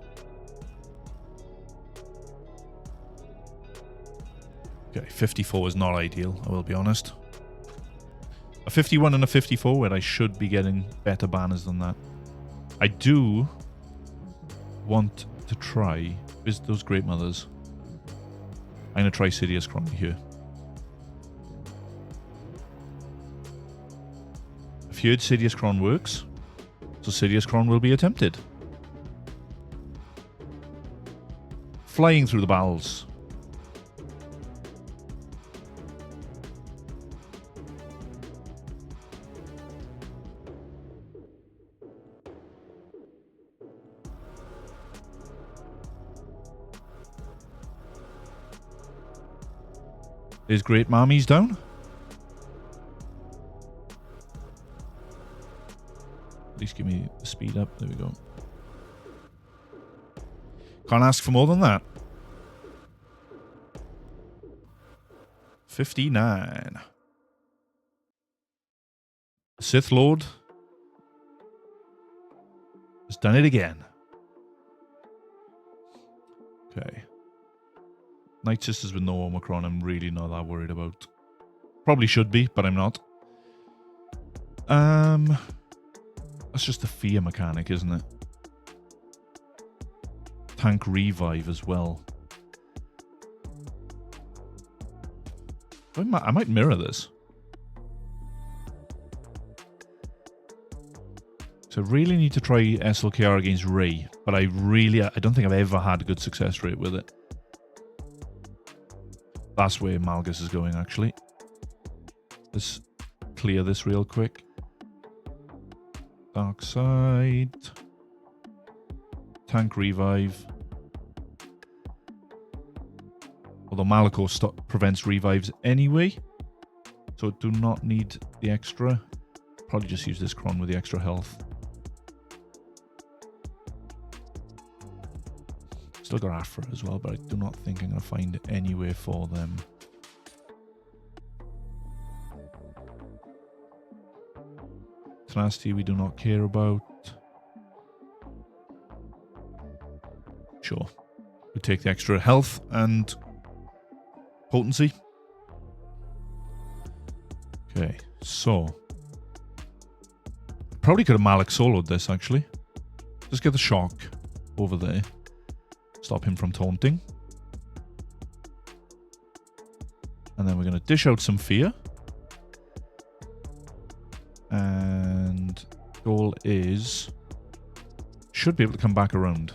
Speaker 1: Okay, 54 is not ideal, I will be honest. A 51 and a 54 where I should be getting better banners than that. I do want to try... Is those Great Mothers? I'm going to try Sidiouscron here. I've heard Sidiouscron works, so Sidiouscron will be attempted. Flying through the bowels. Is Great Marmies down? At least give me the speed up. There we go. Can't ask for more than that. 59. Sith Lord has done it again. Okay. Nightsisters with no Omicron, I'm really not that worried about. Probably should be, but I'm not. That's just a fear mechanic, isn't it? Tank revive as well. I might mirror this. So I really need to try SLKR against Rey, but I don't think I've ever had a good success rate with it. That's where Malgus is going, actually. Let's clear this real quick. Dark side. Tank revive. Although Malicos prevents revives anyway. So do not need the extra. Probably just use this Cron with the extra health. Still got Afra as well, but I do not think I'm going to find anywhere for them. Tenacity we do not care about. Sure. We take the extra health and potency. Okay, so. Probably could have Malik soloed this, actually. Just get the shock over there. Stop him from taunting. And then we're going to dish out some fear. And goal is... should be able to come back around.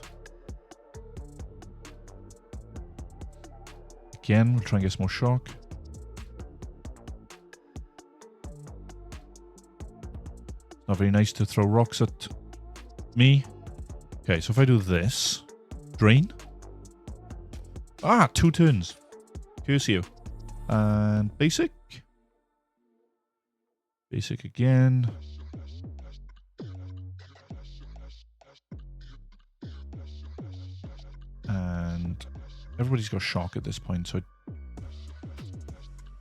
Speaker 1: again. We'll try and get some more shock. Not very nice to throw rocks at me. Okay, so if I do this, drain. Ah, 2 turns. Curse you. And basic. Basic again. And everybody's got shock at this point, so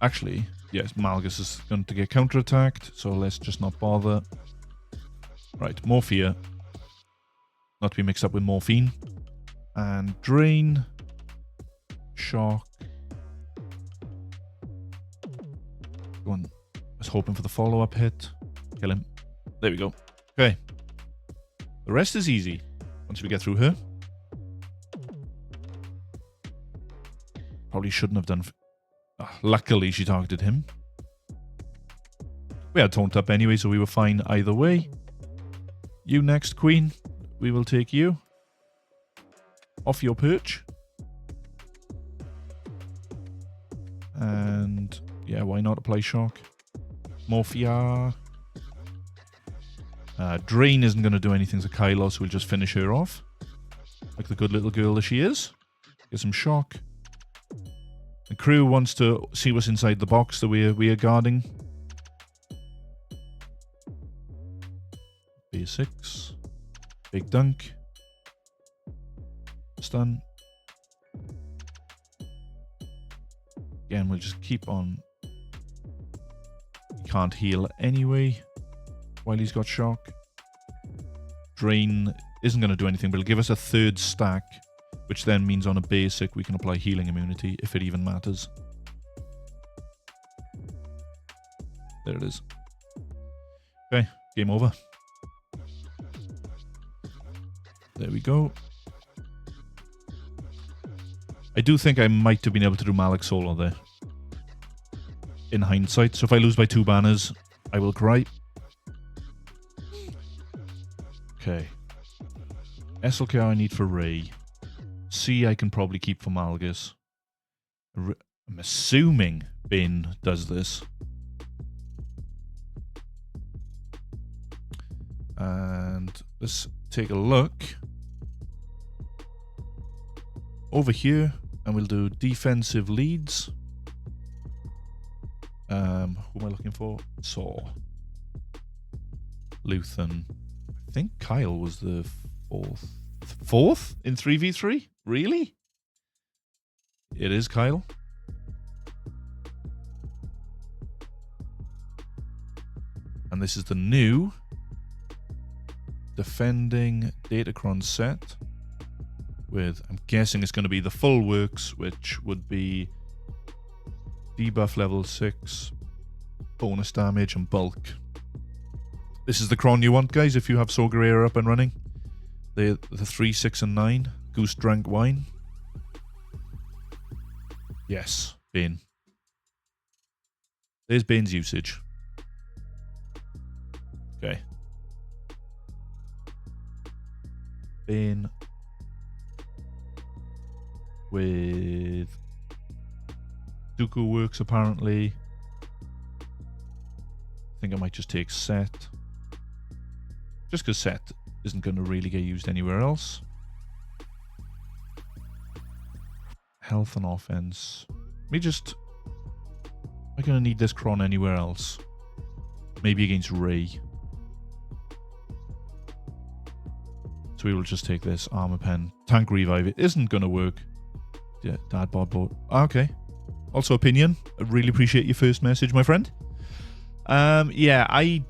Speaker 1: actually, yes, Malgus is going to get counterattacked, so let's just not bother. Right, Morphia. Not to be mixed up with morphine. And drain. Shock. Go on. I was hoping for the follow-up hit. Kill him. There we go. Okay. The rest is easy once we get through her. Probably shouldn't have done... luckily, she targeted him. We had taunt up anyway, so we were fine either way. You next, Queen. We will take you. Off your perch. And... yeah, why not apply shock? Morphia. Drain isn't going to do anything to Kylo, so we'll just finish her off. Like the good little girl that she is. Get some shock. The crew wants to see what's inside the box that we are guarding. Basics. Big dunk. Stun. Again, we'll just keep on. He can't heal anyway while he's got shock. Drain isn't going to do anything, but it'll give us a 3rd stack, which then means on a basic we can apply healing immunity, if it even matters. There it is. Okay, game over. There we go. I do think I might have been able to do Malik solo there. In hindsight. So if I lose by 2 banners, I will cry. Okay. SLKR I need for Rey. C I can probably keep for Malgus. I'm assuming Bane does this. And let's take a look over here, and we'll do defensive leads. Who am I looking for? Saw. Luthen. I think Kyle was the 4th. 4th in 3v3? Really? It is Kyle. And this is the new defending Datacron set with, I'm guessing it's going to be the full works, which would be debuff level 6, bonus damage, and bulk. This is the Cron you want, guys, if you have Saw Gerrera up and running. The 3, 6, and 9. Goose drank wine. Yes, Bane. There's Bane's usage. Okay. Bane with Dooku works apparently. I think I might just take Set. Just because Set isn't going to really get used anywhere else. Health and offense. Let me just... am I going to need this Cron anywhere else? Maybe against Rey. So we will just take this armor pen. Tank revive. It isn't going to work. Yeah, Dad bod board. Okay. Also opinion. I really appreciate your first message, my friend. Yeah, I...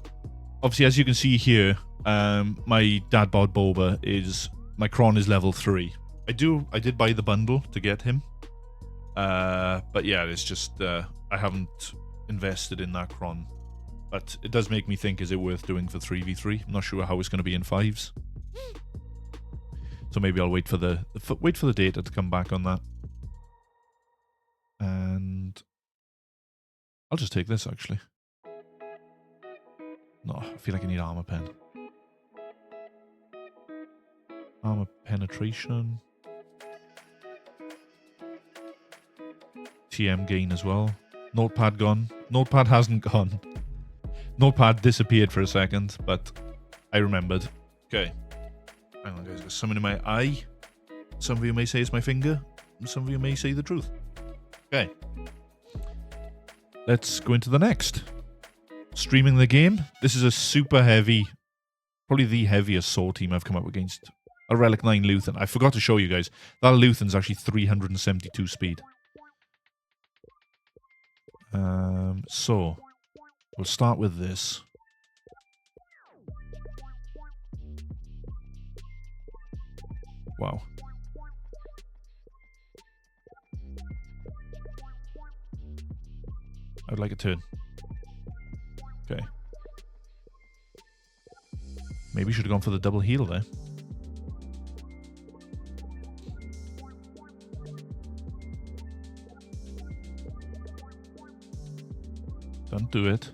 Speaker 1: obviously, as you can see here, my Dad bod Boba is... my Cron is level 3. I did buy the bundle to get him. But yeah, it's just... I haven't invested in that Cron. But it does make me think, is it worth doing for 3v3? I'm not sure how it's going to be in 5s. So maybe I'll wait for the data to come back on that. And I'll just take this, actually. No, I feel like I need armor pen. Armor penetration. TM gain as well. Notepad gone. Notepad hasn't gone. Notepad disappeared for a second, but I remembered. Okay. Hang on, guys. There's something in my eye. Some of you may say it's my finger. And some of you may say the truth. Okay. Let's go into the next. Streaming the game. This is a super heavy, probably the heaviest sword team I've come up against. A Relic 9 Luthen. I forgot to show you guys. That Luthen's actually 372 speed. So, we'll start with this. Wow. I'd like a turn. Okay. Maybe should have gone for the double heal there. Don't do it.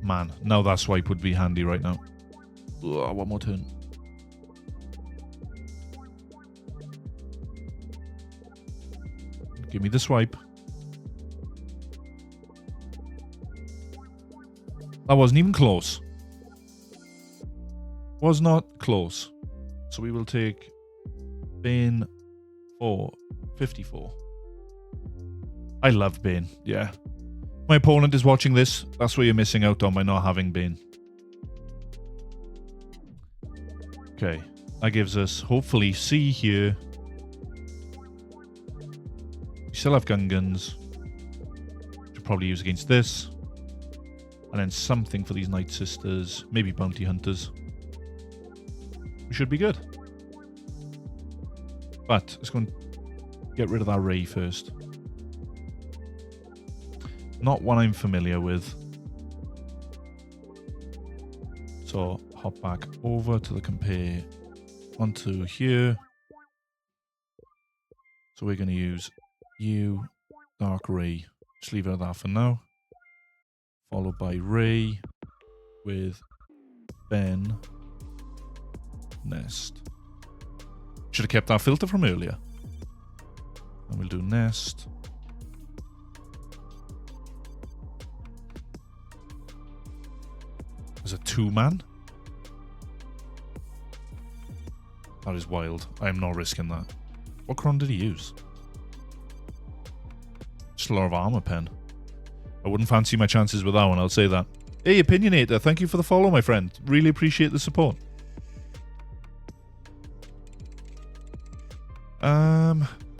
Speaker 1: Man, now that swipe would be handy right now. Ugh, one more turn. Give me the swipe. That wasn't even close. Was not close. So we will take Bane for 54. I love Bane, yeah. My opponent is watching this. That's where you're missing out on by not having Bane. Okay. That gives us, hopefully, C here. We still have Gungans. Should probably use against this. And then something for these Nightsisters. Maybe Bounty Hunters. We should be good. But let's go and get rid of that Ray first. Not one I'm familiar with. So hop back over to the compare onto here. So we're going to use you, Dark Ray. Just leave it at that for now. Followed by Ray with Ben Nest. Should have kept that filter from earlier. And we'll do Nest. As a 2-man. That is wild. I am not risking that. What cron did he use? Just a lot of armor pen. I wouldn't fancy my chances with that one, I'll say that. Hey, Opinionator, thank you for the follow, my friend. Really appreciate the support.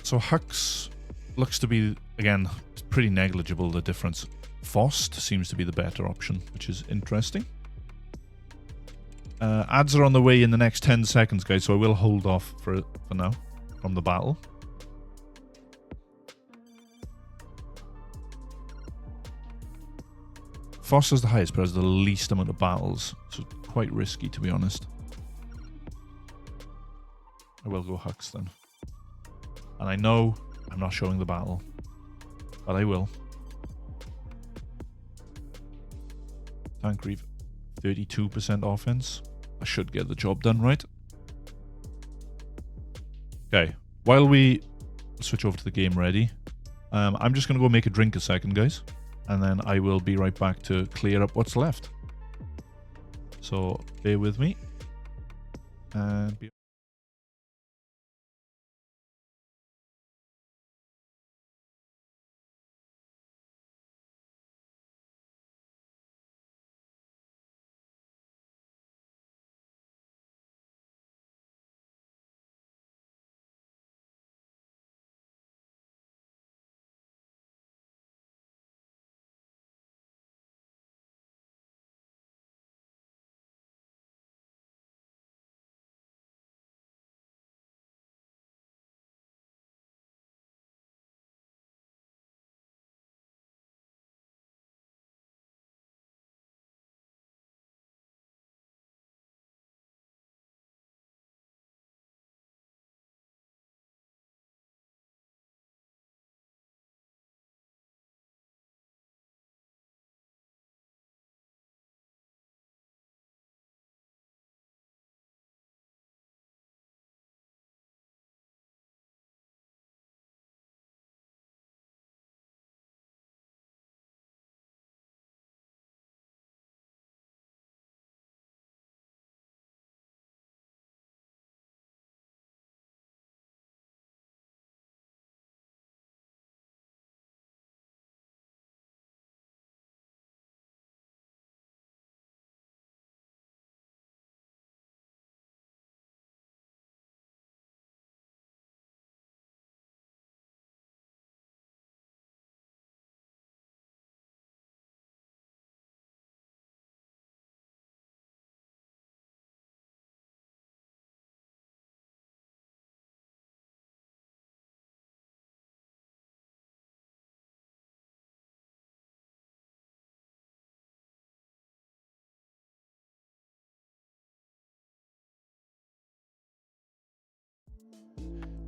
Speaker 1: So Hux looks to be, again, pretty negligible, the difference. Fost seems to be the better option, which is interesting. Ads are on the way in the next 10 seconds, guys, so I will hold off for now from the battle. Fost is the highest, but has the least amount of battles, so quite risky, to be honest. I will go Hux then. And I know I'm not showing the battle, but I will. Tank Reeve, 32% offense. I should get the job done, right? Okay, while we switch over to the game ready, I'm just going to go make a drink a second, guys. And then I will be right back to clear up what's left. So, bear with me. And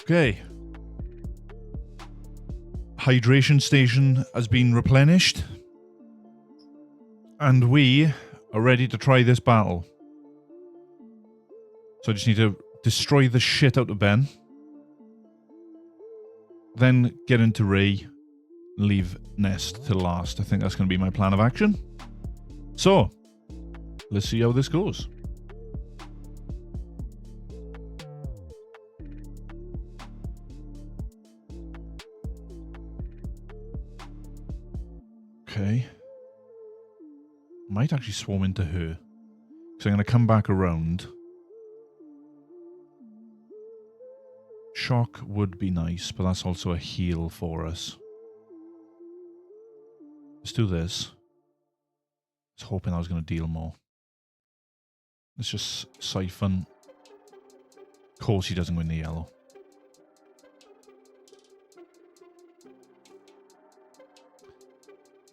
Speaker 1: Okay. Hydration station has been replenished. And we are ready to try this battle. So I just need to destroy the shit out of Ben. Then get into Ray. Leave Nest to last. I think that's going to be my plan of action. So, let's see how this goes. Okay. Might actually swarm into her. So I'm going to come back around. Shock would be nice, but that's also a heal for us. Let's do this. I was hoping I was going to deal more. Let's just siphon. Of course he doesn't win the yellow.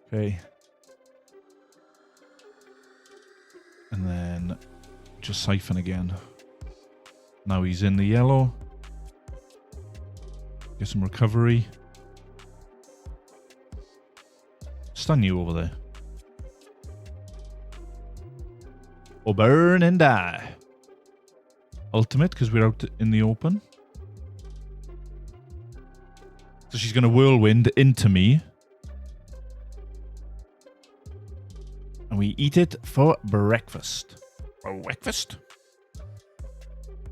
Speaker 1: Okay. And then just siphon again. Now he's in the yellow. Get some recovery. Stun you over there. Or burn and die. Ultimate, because we're out in the open. So she's going to whirlwind into me. And we eat it for breakfast. Breakfast.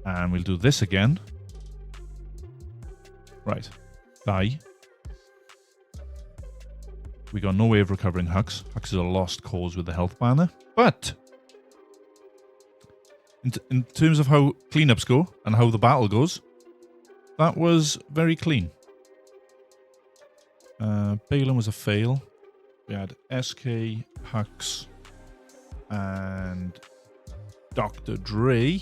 Speaker 1: And we'll do this again. Right. Die. We got no way of recovering Hux. Hux is a lost cause with the health banner. But in terms of how cleanups go and how the battle goes, that was very clean. Baylan was a fail. We had SK, Hux, and Dr. Dre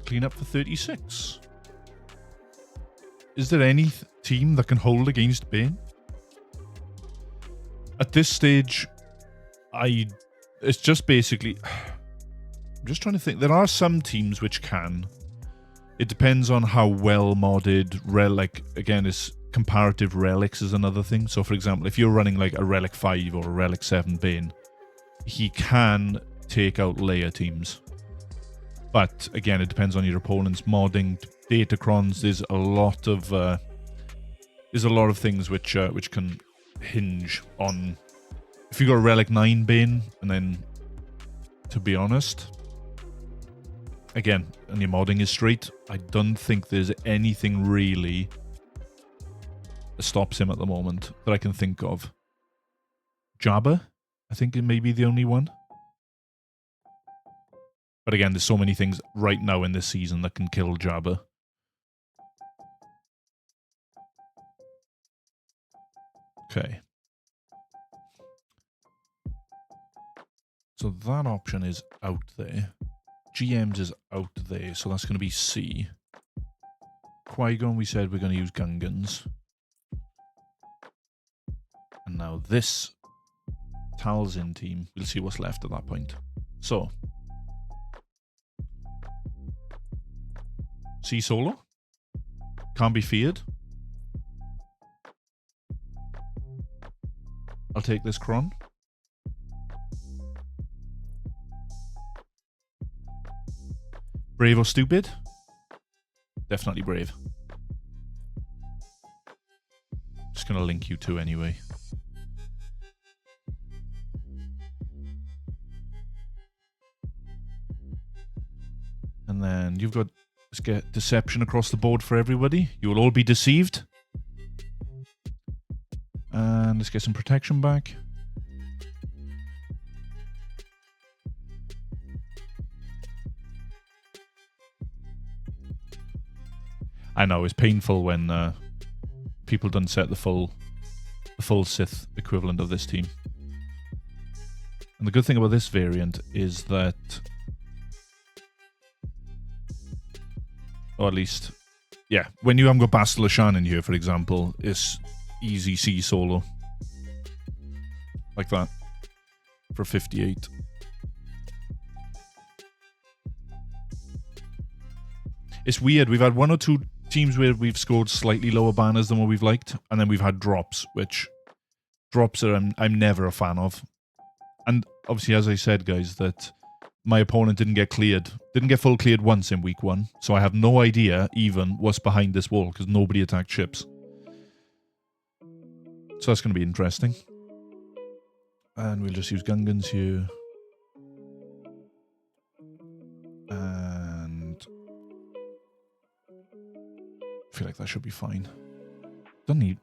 Speaker 1: clean up for 36. Is there any team that can hold against Bane? At this stage, it's just basically... I'm just trying to think. There are some teams which can. It depends on how well modded like again, is comparative relics is another thing. So for example, if you're running like a relic 5 or a relic 7 Bane, he can take out Leia teams. But again, it depends on your opponent's modding, datacrons. There's a lot of things which can hinge on if you got a relic 9 Bane, and then to be honest, again, and your modding is straight, I don't think there's anything really that stops him at the moment that I can think of. Jabba, I think it may be the only one. But again, there's so many things right now in this season that can kill Jabba. Okay. So that option is out there. GMs is out there, so that's going to be C. Qui-Gon, we said we're going to use Gungans. And now this Talzin team, we'll see what's left at that point. So, C solo. Can't be feared. I'll take this Cron. Brave or stupid? Definitely brave. Just gonna link you two anyway. And then you've got, let's get deception across the board for everybody. You will all be deceived. And let's get some protection back. I know, it's painful when people don't set the full Sith equivalent of this team. And the good thing about this variant is that, or at least, yeah, when you haven't got Bastila Shan in here, for example, it's easy C solo. Like that. For 58. It's weird. We've had 1 or 2 teams where we've scored slightly lower banners than what we've liked, and then we've had drops, which drops are I'm never a fan of. And obviously, as I said, guys, that my opponent didn't get full cleared once in week 1, so I have no idea even what's behind this wall because nobody attacked ships. So that's going to be interesting. And we'll just use Gungans here. And I feel like that should be fine. Don't need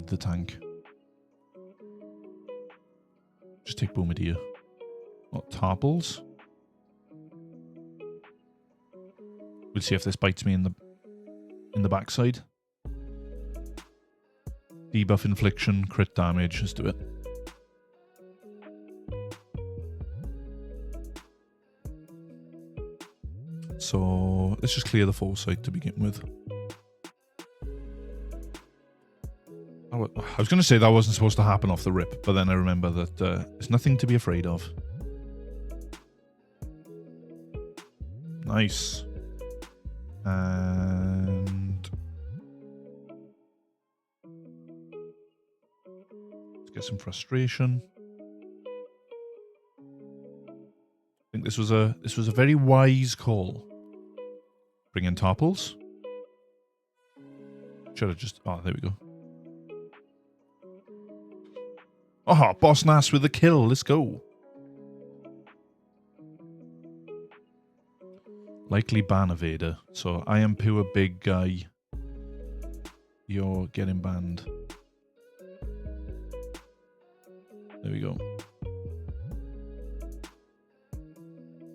Speaker 1: the tank. Just take Bombardier. What, Tarpals? We'll see if this bites me in the backside. Debuff infliction, crit damage. Let's do it. So let's just clear the foresight to begin with. I was going to say that wasn't supposed to happen off the rip, but then I remember that there's nothing to be afraid of. Nice. And let's get some frustration. I think this was a very wise call. Bring in Tarpals. Should have just... Oh, there we go. Oh, Boss Nass with the kill. Let's go. Likely ban evader. So I am pure big guy. You're getting banned. There we go.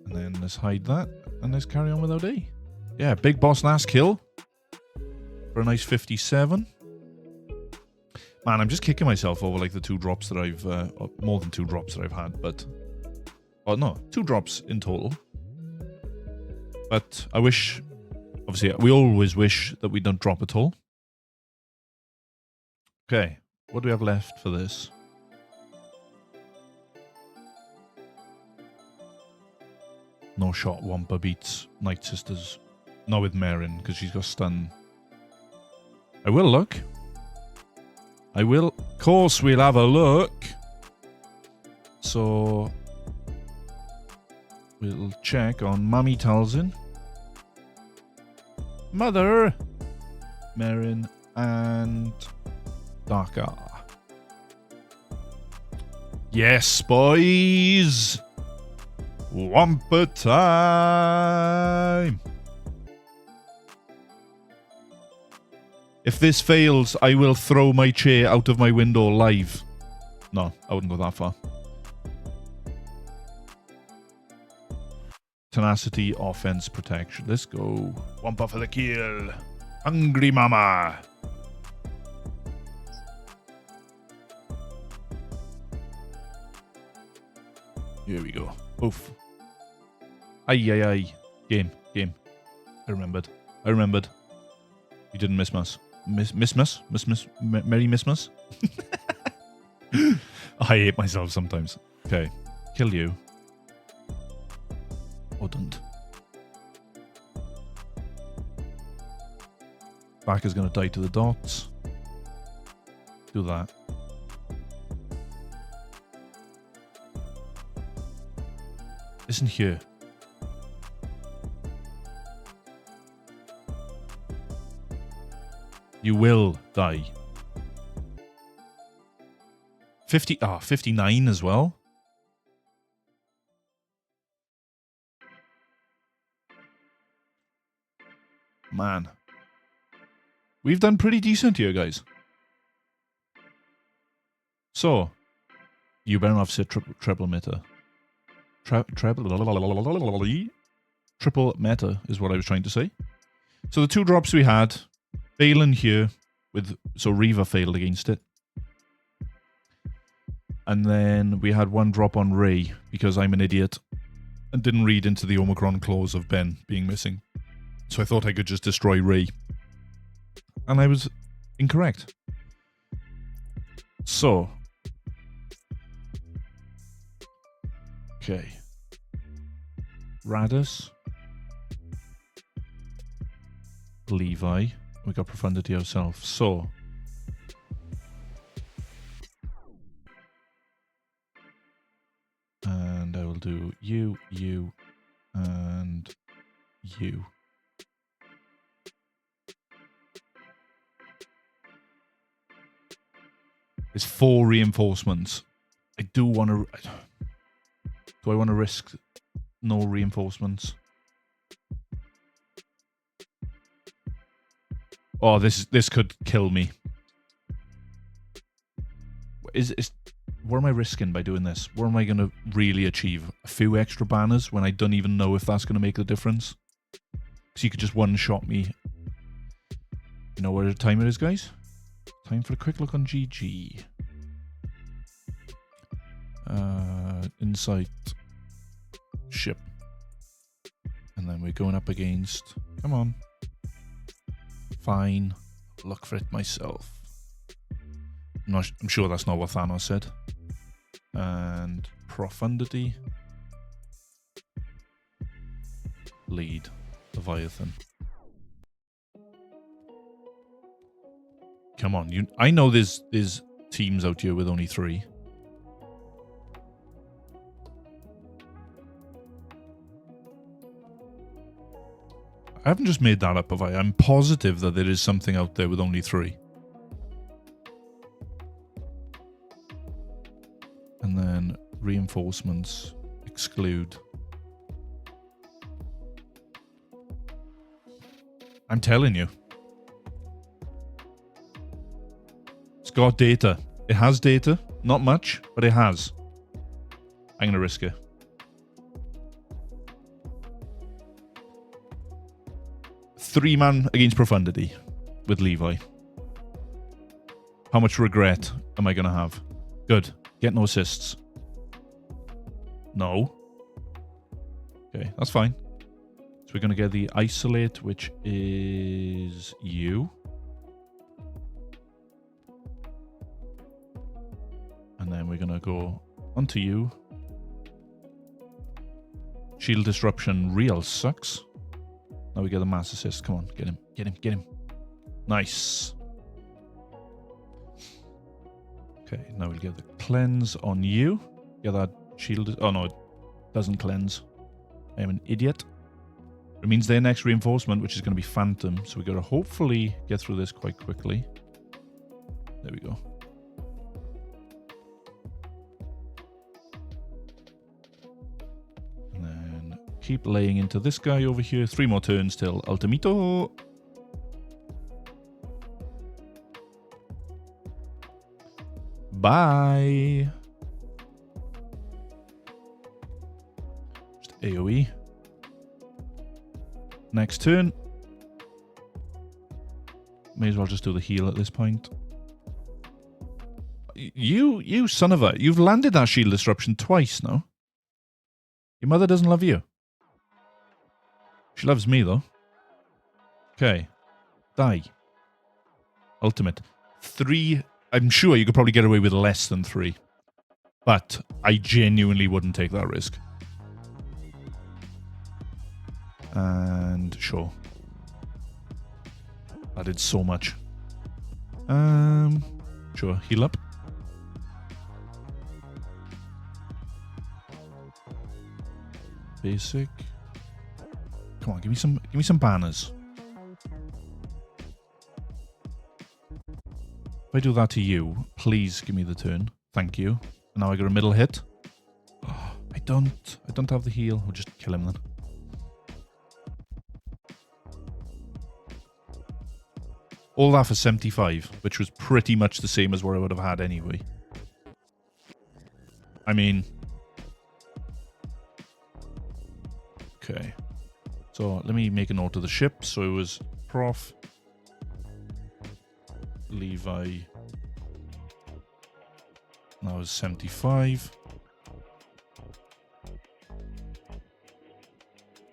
Speaker 1: And then let's hide that. And let's carry on without A. Yeah, big Boss Nass kill. For a nice 57. Man, I'm just kicking myself over like the 2 drops that I've... more than 2 drops that I've had, but... Oh, no. 2 drops in total. But I wish... Obviously, we always wish that we don't drop at all. Okay. What do we have left for this? No shot Wampa beats Nightsisters. Not with Marin, because she's got stun. I will look. I will. Of course, we'll have a look. So... We'll check on Mummy Talzin. Mother! Marin and... Daka. Yes, boys! Wampa time! If this fails, I will throw my chair out of my window live. No, I wouldn't go that far. Tenacity, offense, protection. Let's go. Wampa for the kill. Hungry mama. Here we go. Oof. Aye, aye, aye. Game. I remembered. You didn't miss us. Merry Missmas? I hate myself sometimes. Okay. Kill you. Wouldn't. Back is going to die to the dots. Do that. Listen here. You will die. 59 as well. Man. We've done pretty decent here, guys. So, you better not have said triple meta. Triple meta is what I was trying to say. So the 2 drops we had, Baylan here, so Reva failed against it. And then we had 1 drop on Ray, because I'm an idiot, and didn't read into the Omicron clause of Ben being missing. So I thought I could just destroy Ray. And I was incorrect. So. Okay. Radus. Levi. We got Profundity ourselves. So and I will do you, you, and you. There's 4 reinforcements. I do want to... Do I want to risk no reinforcements? Oh, this could kill me. What am I risking by doing this? What am I going to really achieve? A few extra banners when I don't even know if that's going to make the difference? Because you could just one-shot me. You know what time it is, guys? Time for a quick look on GG. Insight. Ship. And then we're going up against... Come on. Fine. Look for it myself. I'm sure that's not what Thanos said. And Profundity. Lead. Leviathan. Come on, I know there's teams out here with only 3. I haven't just made that up, have I? I'm positive that there is something out there with only 3. And then reinforcements exclude. I'm telling you. It's got data. It has data. Not much, but it has. I'm going to risk it. Three-man against Profundity with Levi. How much regret am I going to have? Good. Get no assists. No. Okay, that's fine. So we're going to get the Isolate, which is you. And then we're going to go onto you. Shield Disruption real sucks. Now we get the mass assist. Come on, get him, get him, get him. Nice. Okay, now we'll get the cleanse on you. Get that shield. Oh no, it doesn't cleanse. I am an idiot. It means their next reinforcement, which is going to be Phantom. So we got to hopefully get through this quite quickly. There we go. And then keep laying into this guy over here. 3 more turns till Ultimito. Bye. Just AoE. Next turn. May as well just do the heal at this point. You son of a... You've landed that shield disruption twice now. Your mother doesn't love you. She loves me, though. Okay. Die. Ultimate. 3... I'm sure you could probably get away with less than 3. But I genuinely wouldn't take that risk. And sure. That did so much. Sure, heal up. Basic. Come on, give me some banners. If I do that to you, please give me the turn. Thank you. And now I got a middle hit. Oh, I don't have the heal. I'll just kill him then. All that for 75, which was pretty much the same as what I would have had anyway. I mean... Okay. So, let me make a note of the ship. So it was Prof, Levi. That was 75.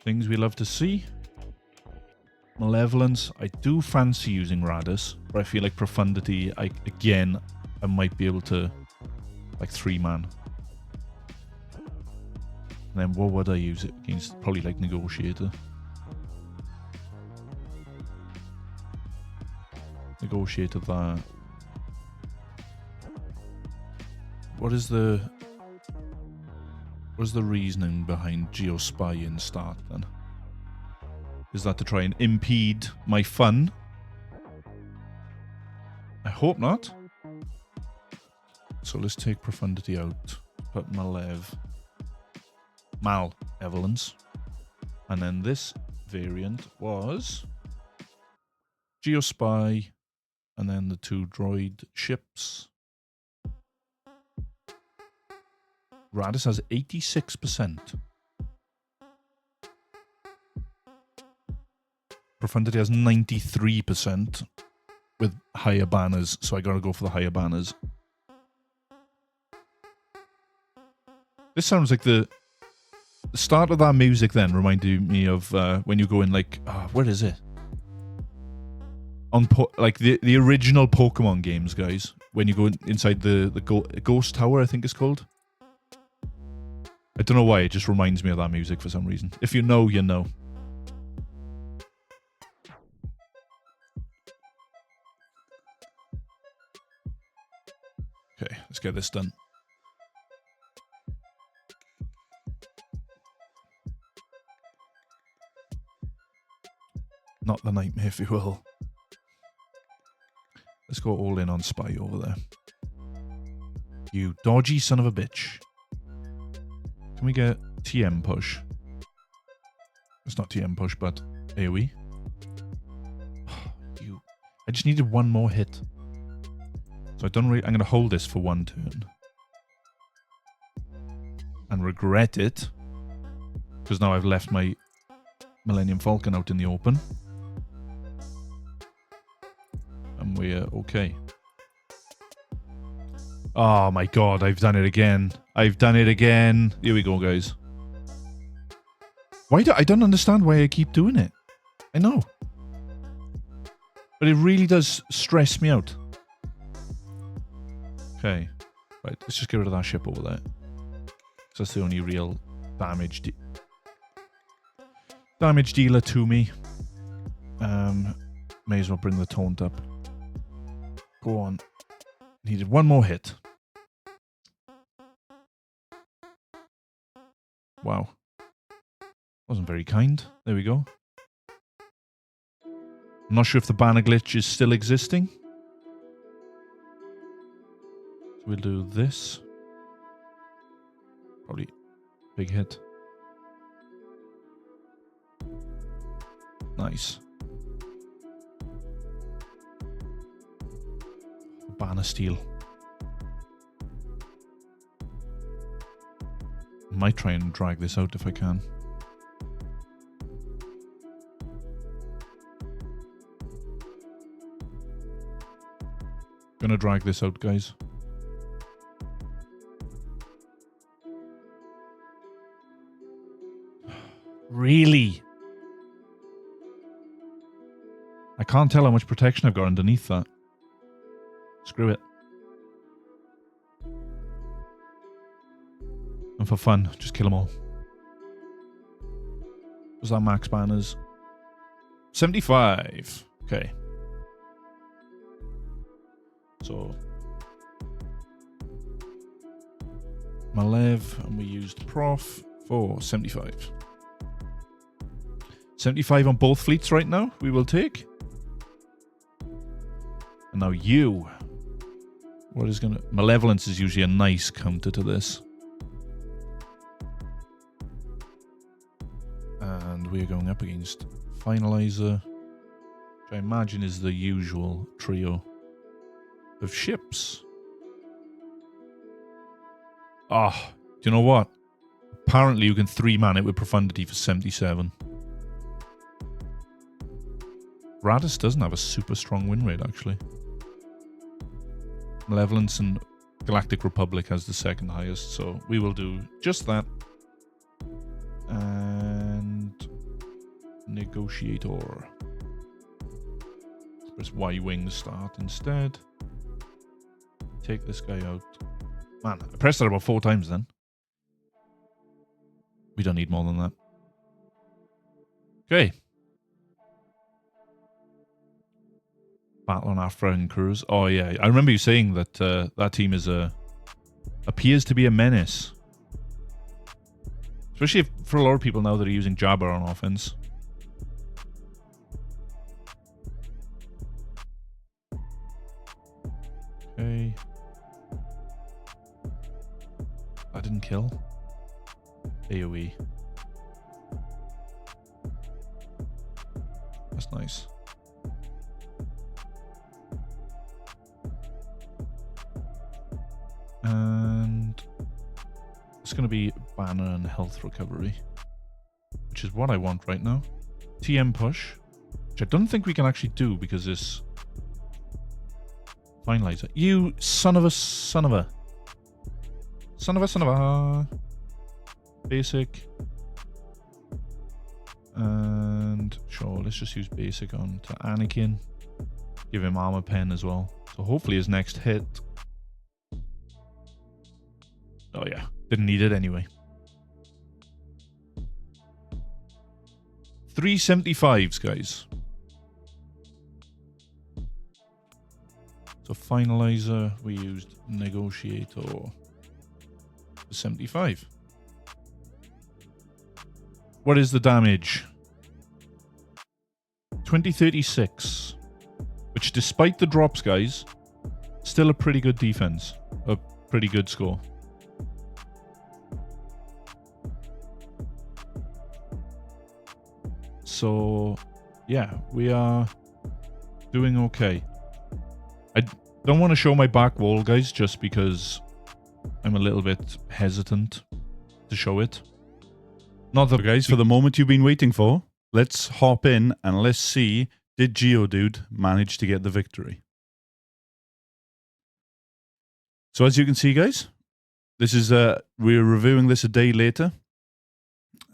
Speaker 1: Things we love to see. Malevolence. I do fancy using Radis, but I feel like Profundity, I might be able to, like, 3-man. And then what would I use it against? Probably like Negotiator. Negotiator that. What is the reasoning behind Geospy in start then? Is that to try and impede my fun? I hope not. So let's take Profundity out. Put Malevolence. And then this variant was Geospy. And then the 2 droid ships. Radis has 86%. Profundity has 93% with higher banners, so I gotta go for the higher banners. This sounds like the start of that music then reminded me of when you go in like, where is it? On like the original Pokemon games, guys. When you go inside the Ghost Tower, I think it's called. I don't know why, it just reminds me of that music for some reason. If you know, you know. Okay, let's get this done. Not the nightmare, if you will. Let's go all in on Spy over there. You dodgy son of a bitch. Can we get TM push? It's not TM push, but AoE. I just needed one more hit. So I'm going to hold this for 1 turn. And regret it. Because now I've left my Millennium Falcon out in the open. And we're okay. Oh my god, I've done it again. I've done it again. Here we go, guys. I don't understand why I keep doing it. I know. But it really does stress me out. Okay. Right, let's just get rid of that ship over there. So that's the only real damage dealer to me. May as well bring the taunt up. Go on. Needed one more hit. Wow. Wasn't very kind. There we go. I'm not sure if the banner glitch is still existing. So we'll do this. Probably big hit. Nice. Banner steal. Might try and drag this out if I can. Gonna drag this out, guys. Really? I can't tell how much protection I've got underneath that. Screw it. And for fun, just kill them all. Was that max banners? 75. Okay. So Malev, and we used Prof for 75. 75 on both fleets right now, we will take. And now you. What is gonna... Malevolence is usually a nice counter to this. And we're going up against Finalizer, which I imagine is the usual trio of ships. Ah, do you know what? Apparently you can 3-man it with Profundity for 77. Radis doesn't have a super strong win rate, actually. Malevolence and Galactic Republic has the second highest, so we will do just that. And Negotiator. Press Y-Wing start instead. Take this guy out. Man, I pressed it about 4 times then. We don't need more than that. Okay. Battle on Afra and Cruz. Oh yeah, I remember you saying that that team is appears to be a menace. Especially for a lot of people now that are using Jabba on offense. Okay. I didn't kill. AoE. That's nice. And it's going to be banner and health recovery, which is what I want right now. TM push, which I don't think we can actually do because this Finalizer. You son of a. Basic. And sure, let's just use basic on to Anakin. Give him armor pen as well. So hopefully his next hit. Oh yeah, didn't need it anyway. 375s, guys. So Finalizer, we used Negotiator for 75. What is the damage? 2036. Which, despite the drops, guys, still a pretty good defense. A pretty good score. So, yeah, we are doing okay. I don't want to show my back wall, guys, just because I'm a little bit hesitant to show it. Not that,
Speaker 2: guys, for the moment you've been waiting for, let's hop in and let's see, did Geodude manage to get the victory? So as you can see, guys, this is we're reviewing this a day later,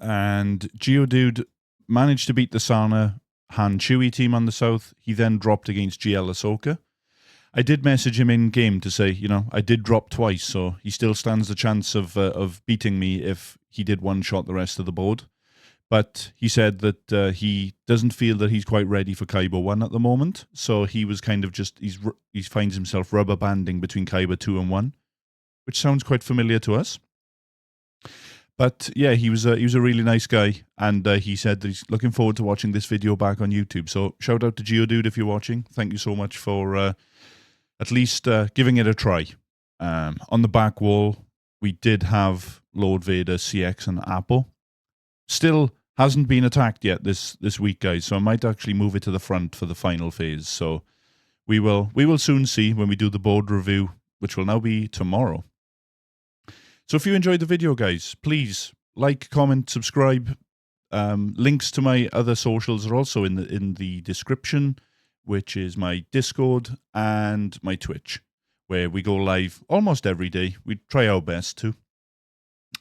Speaker 2: and Geodude managed to beat the Sana Han Chewie team on the south. He then dropped against GL Ahsoka. I did message him in game to say, you know, I did drop twice, so he still stands the chance of beating me if he did one-shot the rest of the board. But he said that he doesn't feel that he's quite ready for Kaiba 1 at the moment, so he was kind of just, he finds himself rubber banding between Kaiba 2 and 1, which sounds quite familiar to us. But yeah, he was a really nice guy, and he said that he's looking forward to watching this video back on YouTube. So shout out to Geodude if you're watching. Thank you so much for at least giving it a try. On the back wall, we did have Lord Vader, CX, and Apple. Still hasn't been attacked yet this week, guys, so I might actually move it to the front for the final phase. So we will soon see when we do the board review, which will now be tomorrow. So if you enjoyed the video, guys, please like, comment, subscribe. Links to my other socials are also in the description, which is my Discord and my Twitch, where we go live almost every day. We try our best to.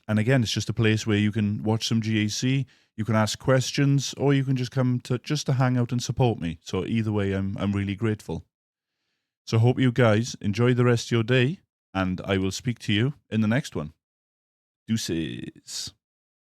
Speaker 2: And again, it's just a place where you can watch some GAC, you can ask questions, or you can just come to hang out and support me. So either way, I'm really grateful. So hope you guys enjoy the rest of your day, and I will speak to you in the next one. Deuces.